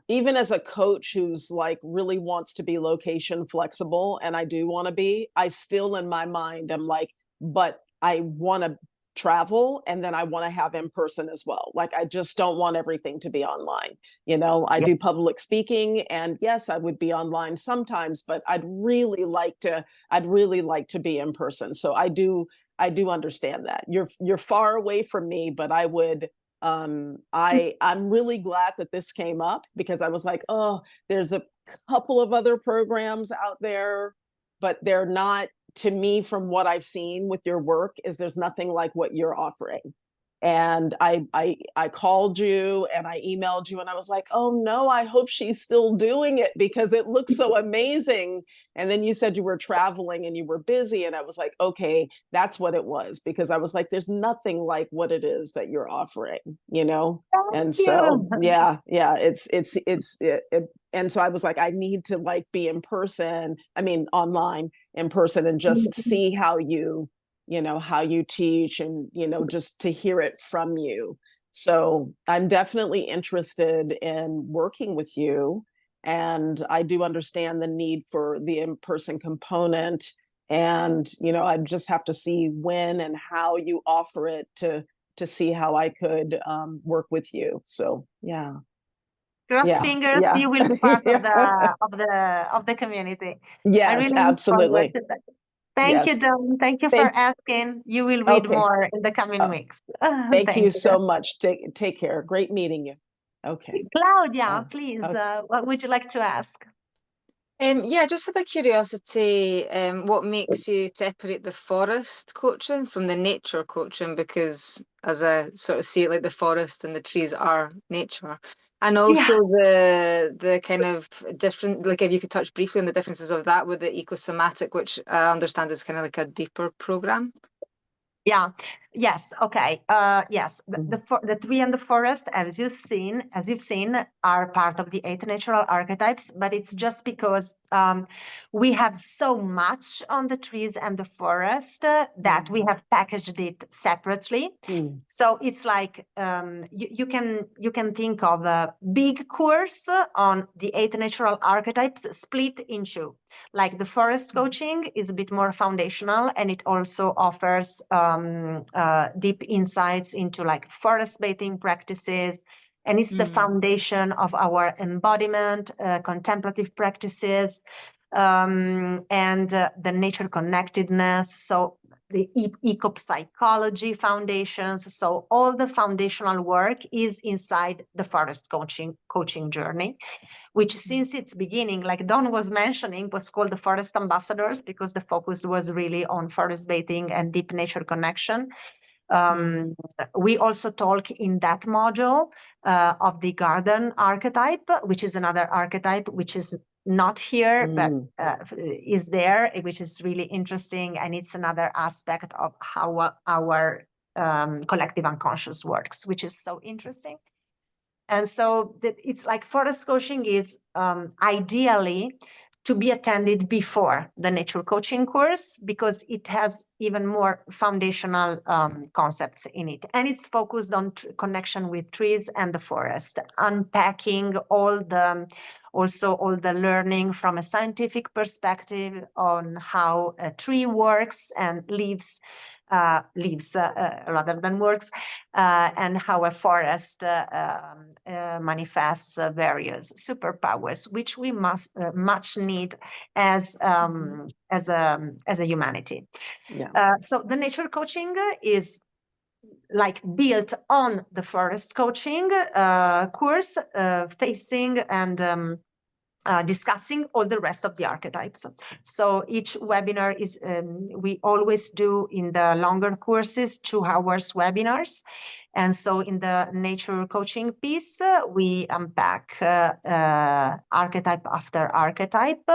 Even as a coach who's like really wants to be location flexible, and I do want to be, I still in my mind am like, but I want to travel, and then I want to have in person as well. Like, I just don't want everything to be online. I do public speaking, and yes, I would be online sometimes, but I'd really like to be in person. So I do understand that. You're far away from me, but I would I'm really glad that this came up, because I was like, oh, there's a couple of other programs out there, but they're not, to me, from what I've seen with your work, is there's nothing like what you're offering. And I called you and I emailed you and I was like, oh no, I hope she's still doing it because it looks so amazing. And then you said you were traveling and you were busy. And I was like, okay, that's what it was. Because I was like, there's nothing like what it is that you're offering, you know? And so, yeah, and so I was like, I need to like be in person, I mean, online, in person, and just see how you know, how you teach, and, you know, just to hear it from you. So I'm definitely interested in working with you. And I do understand the need for the in-person component. And, you know, I just have to see when and how you offer it to see how I could work with you. So, yeah. Cross fingers, you will be part of the community. I Yes, really look forward absolutely. to that. Thank you, Yes. Dawn. Thank you for asking. You will read Okay. more in the coming weeks. Thank you so much. Take care. Great meeting you. Okay. Claudia, please, what would you like to ask? Yeah, just out of curiosity, what makes you separate the forest coaching from the nature coaching? Because as I sort of see it, like the forest and the trees are nature. And also the kind of different, like if you could touch briefly on the differences of that with the ecosomatic, which I understand is kind of like a deeper program. Yeah. Yes. Okay. Yes. The tree and the forest, as you've seen, are part of the 8 natural archetypes. But it's just because we have so much on the trees and the forest that we have packaged it separately. So it's like you can think of a big course on the 8 natural archetypes split in 2. Like the forest coaching is a bit more foundational, and it also offers deep insights into like forest bathing practices, and it's the foundation of our embodiment, contemplative practices, and the nature connectedness. So the eco-psychology foundations. So all the foundational work is inside the forest coaching journey, which since its beginning, like Dawn was mentioning, was called the Forest Ambassadors, because the focus was really on forest bathing and deep nature connection. We also talk in that module of the garden archetype, which is another archetype which is not here, but is there, which is really interesting. And it's another aspect of how our collective unconscious works, which is so interesting. And so it's like forest coaching is ideally to be attended before the nature coaching course, because it has even more foundational concepts in it. And it's focused on connection with trees and the forest, unpacking all the learning from a scientific perspective on how a tree works and lives rather than works, and how a forest manifests various superpowers, which we must much need as a humanity. So the nature coaching is like built on the forest coaching course, facing and discussing all the rest of the archetypes. So each webinar is, we always do in the longer courses, 2 hours webinars. And so in the nature coaching piece, we unpack archetype after archetype,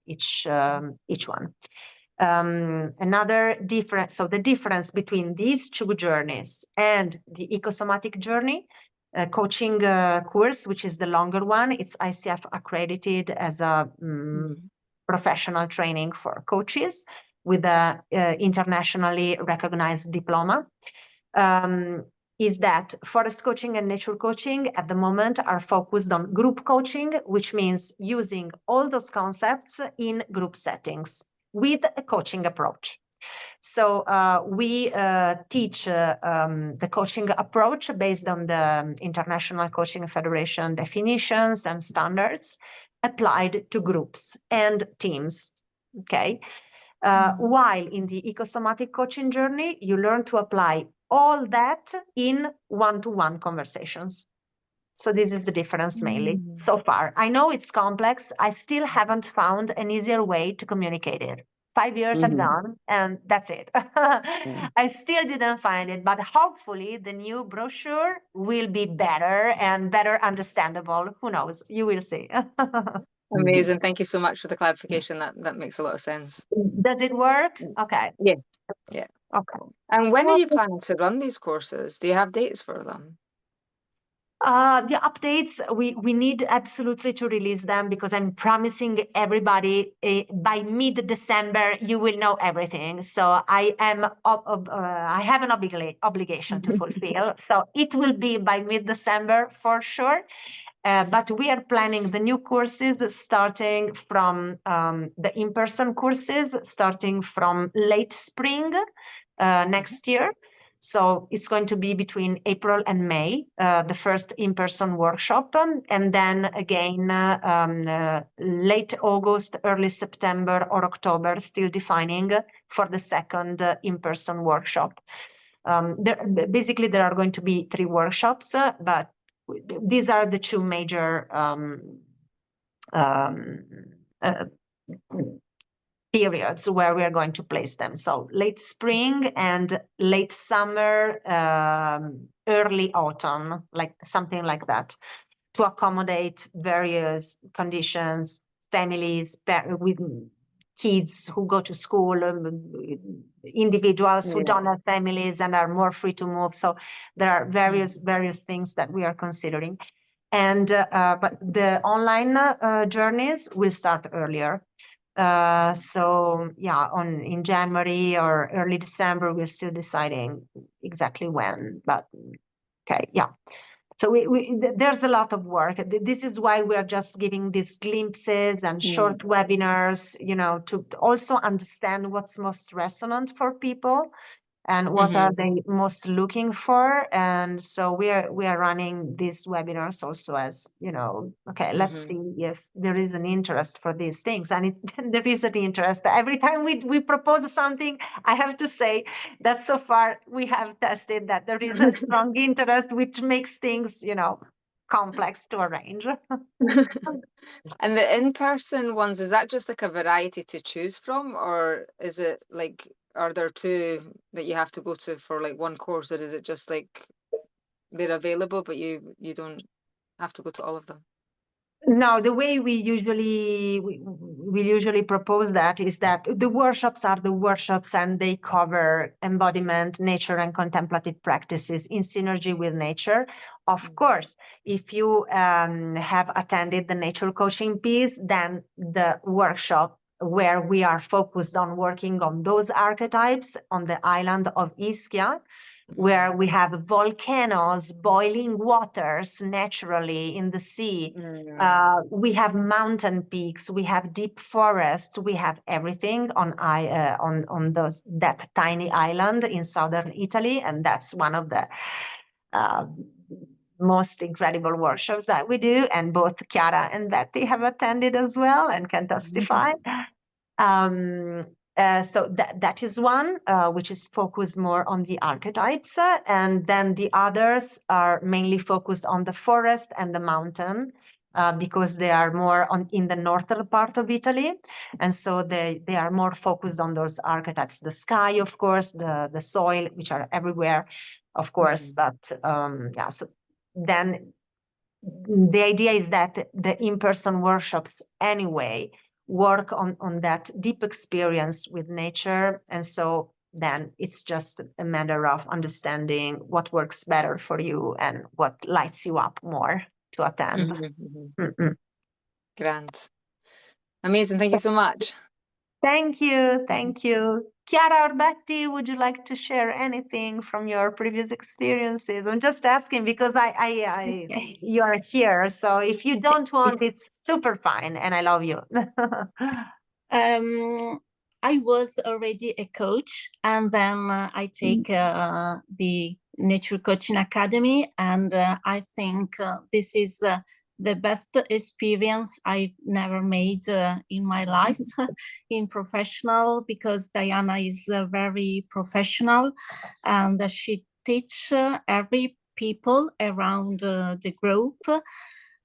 each one. Another difference, so the difference between these 2 journeys and the ecosomatic journey, coaching course, which is the longer one, it's ICF accredited as a professional training for coaches with a internationally recognized diploma, is that forest coaching and nature coaching at the moment are focused on group coaching, which means using all those concepts in group settings with a coaching approach. So we teach the coaching approach based on the International Coaching Federation definitions and standards applied to groups and teams. Okay. While in the ecosomatic coaching journey, you learn to apply all that in one-to-one conversations. So this is the difference mainly so far. I know it's complex. I still haven't found an easier way to communicate it. 5 years have gone, and that's it. I still didn't find it, but hopefully the new brochure will be better and better understandable. Who knows? You will see. Amazing. Thank you so much for the clarification. That makes a lot of sense. Does it work? Okay. Yeah. Yeah. Okay. And when are you planning to run these courses? Do you have dates for them? The updates, we need absolutely to release them, because I'm promising everybody by mid-December you will know everything. So I have an obligation to fulfill. So it will be by mid-December for sure. But we are planning the new courses starting from the in-person courses starting from late spring next year. So it's going to be between April and May, the first in-person workshop, and then again late August, early September or October, still defining for the second in-person workshop. Basically, there are going to be 3 workshops, but these are the 2 major periods where we are going to place them. So late spring and late summer, early autumn, like something like that, to accommodate various conditions, families with kids who go to school, individuals who don't have families and are more free to move. So there are various things that we are considering. And but the online journeys will start earlier. So yeah, in January or early December, we're still deciding exactly when, but okay, yeah. So there's a lot of work. This is why we are just giving these glimpses and short webinars, to also understand what's most resonant for people and what are they most looking for. And so we are running these webinars also as, okay, let's see if there is an interest for these things. And there is an interest. Every time we propose something, I have to say that so far we have tested that there is a strong interest, which makes things, complex to arrange. And the in-person ones, is that just like a variety to choose from, or is it like, are there 2 that you have to go to for like one course, or is it just like they're available but you don't have to go to all of them? No, the way we usually propose that is that the workshops are the workshops, and they cover embodiment, nature, and contemplative practices in synergy with nature. Of course, if you have attended the nature coaching piece, then the workshop where we are focused on working on those archetypes on the island of Ischia, where we have volcanoes, boiling waters naturally in the sea. We have mountain peaks, we have deep forest, we have everything on that tiny island in southern Italy, and that's one of the most incredible workshops that we do. And both Chiara and Betty have attended as well and can testify. So that is one which is focused more on the archetypes, and then the others are mainly focused on the forest and the mountain, because they are more in the northern part of Italy, and so they are more focused on those archetypes. The sky, of course, the soil, which are everywhere, of course, but yeah. So then the idea is that the in-person workshops anyway work on that deep experience with nature. And so then it's just a matter of understanding what works better for you and what lights you up more to attend. Grand. Amazing. Thank you so much. Thank you. Thank you. Chiara or Betty, would you like to share anything from your previous experiences? I'm just asking because you are here. So if you don't want, it's super fine. And I love you. I was already a coach, and then I take the Nature Coaching Academy, and I think this is the best experience I've never made in my life in professional, because Diana is very professional, and she teach every people around the group,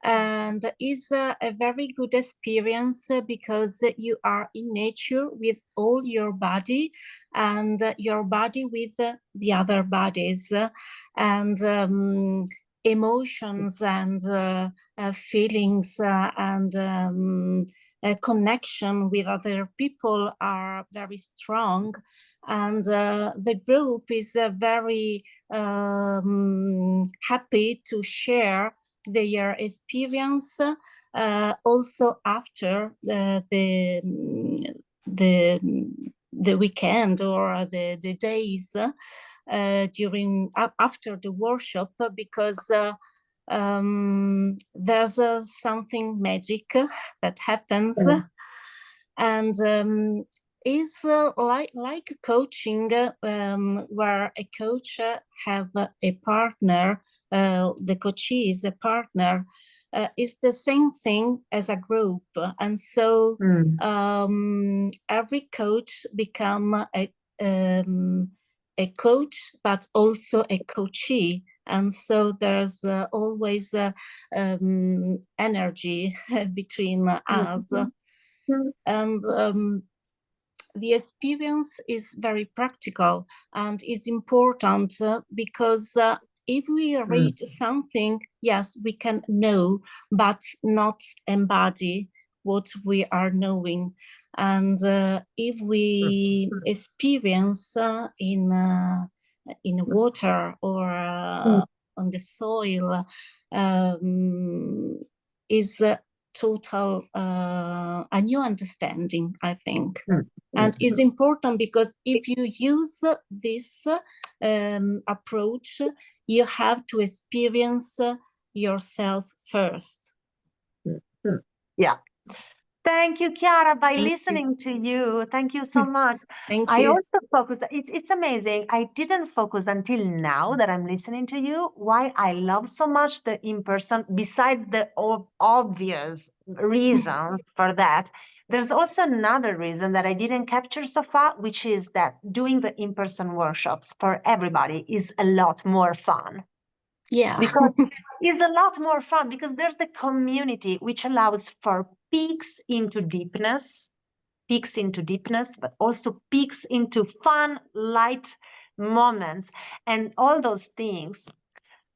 and is a very good experience because you are in nature with all your body, and your body with the other bodies, and emotions and feelings and a connection with other people are very strong, and the group is very happy to share their experience also after the weekend or the days during after the workshop, because there's something magic that happens, and is like coaching, where a coach have a partner, the coachee is a partner, is the same thing as a group, and so every coach become a coach, but also a coachee, and so there's always energy between us, and the experience is very practical and is important because if we read something, yes, we can know, but not embody what we are knowing. And if we experience in water or on the soil, is total a new understanding, I think. And it's important because if you use this approach, you have to experience yourself first. Yeah. Thank you, Chiara. By Thank you. listening to you, thank you so much. Thank I you. also focused, it's amazing. I didn't focus until now that I'm listening to you, why I love so much the in-person, beside the obvious reasons for that. There's also another reason that I didn't capture so far, which is that doing the in-person workshops for everybody is a lot more fun. Yeah. Because it's a lot more fun because there's the community, which allows for peaks into deepness, but also peaks into fun, light moments. And all those things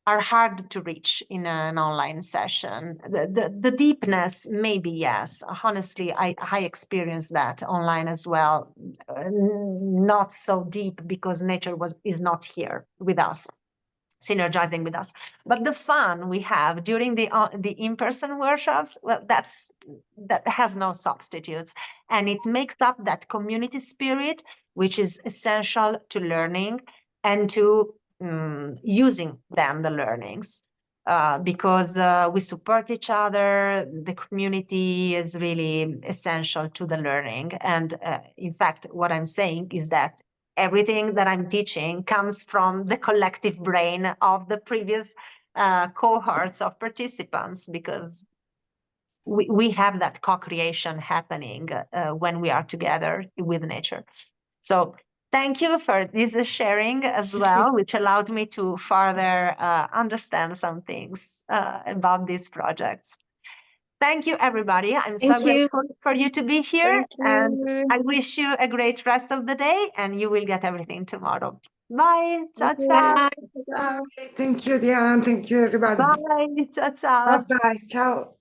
are hard to reach in an online session. The deepness, maybe, yes. Honestly, I experienced that online as well. Not so deep because nature is not here with us, synergizing with us, but the fun we have during the in-person workshops, well, that has no substitutes, and it makes up that community spirit, which is essential to learning and to using then the learnings, because we support each other. The community is really essential to the learning, and in fact, what I'm saying is that everything that I'm teaching comes from the collective brain of the previous cohorts of participants, because we have that co-creation happening when we are together with nature. So thank you for this sharing as well, which allowed me to further understand some things about these projects. Thank you, everybody. I'm so Thank you. grateful for you to be here, Thank and you. I wish you a great rest of the day, and you will get everything tomorrow. Bye. Ciao, Thank you. ciao. Bye. Bye. Thank you, Diana. Thank you, everybody. Bye. Ciao, ciao. Bye-bye. Ciao.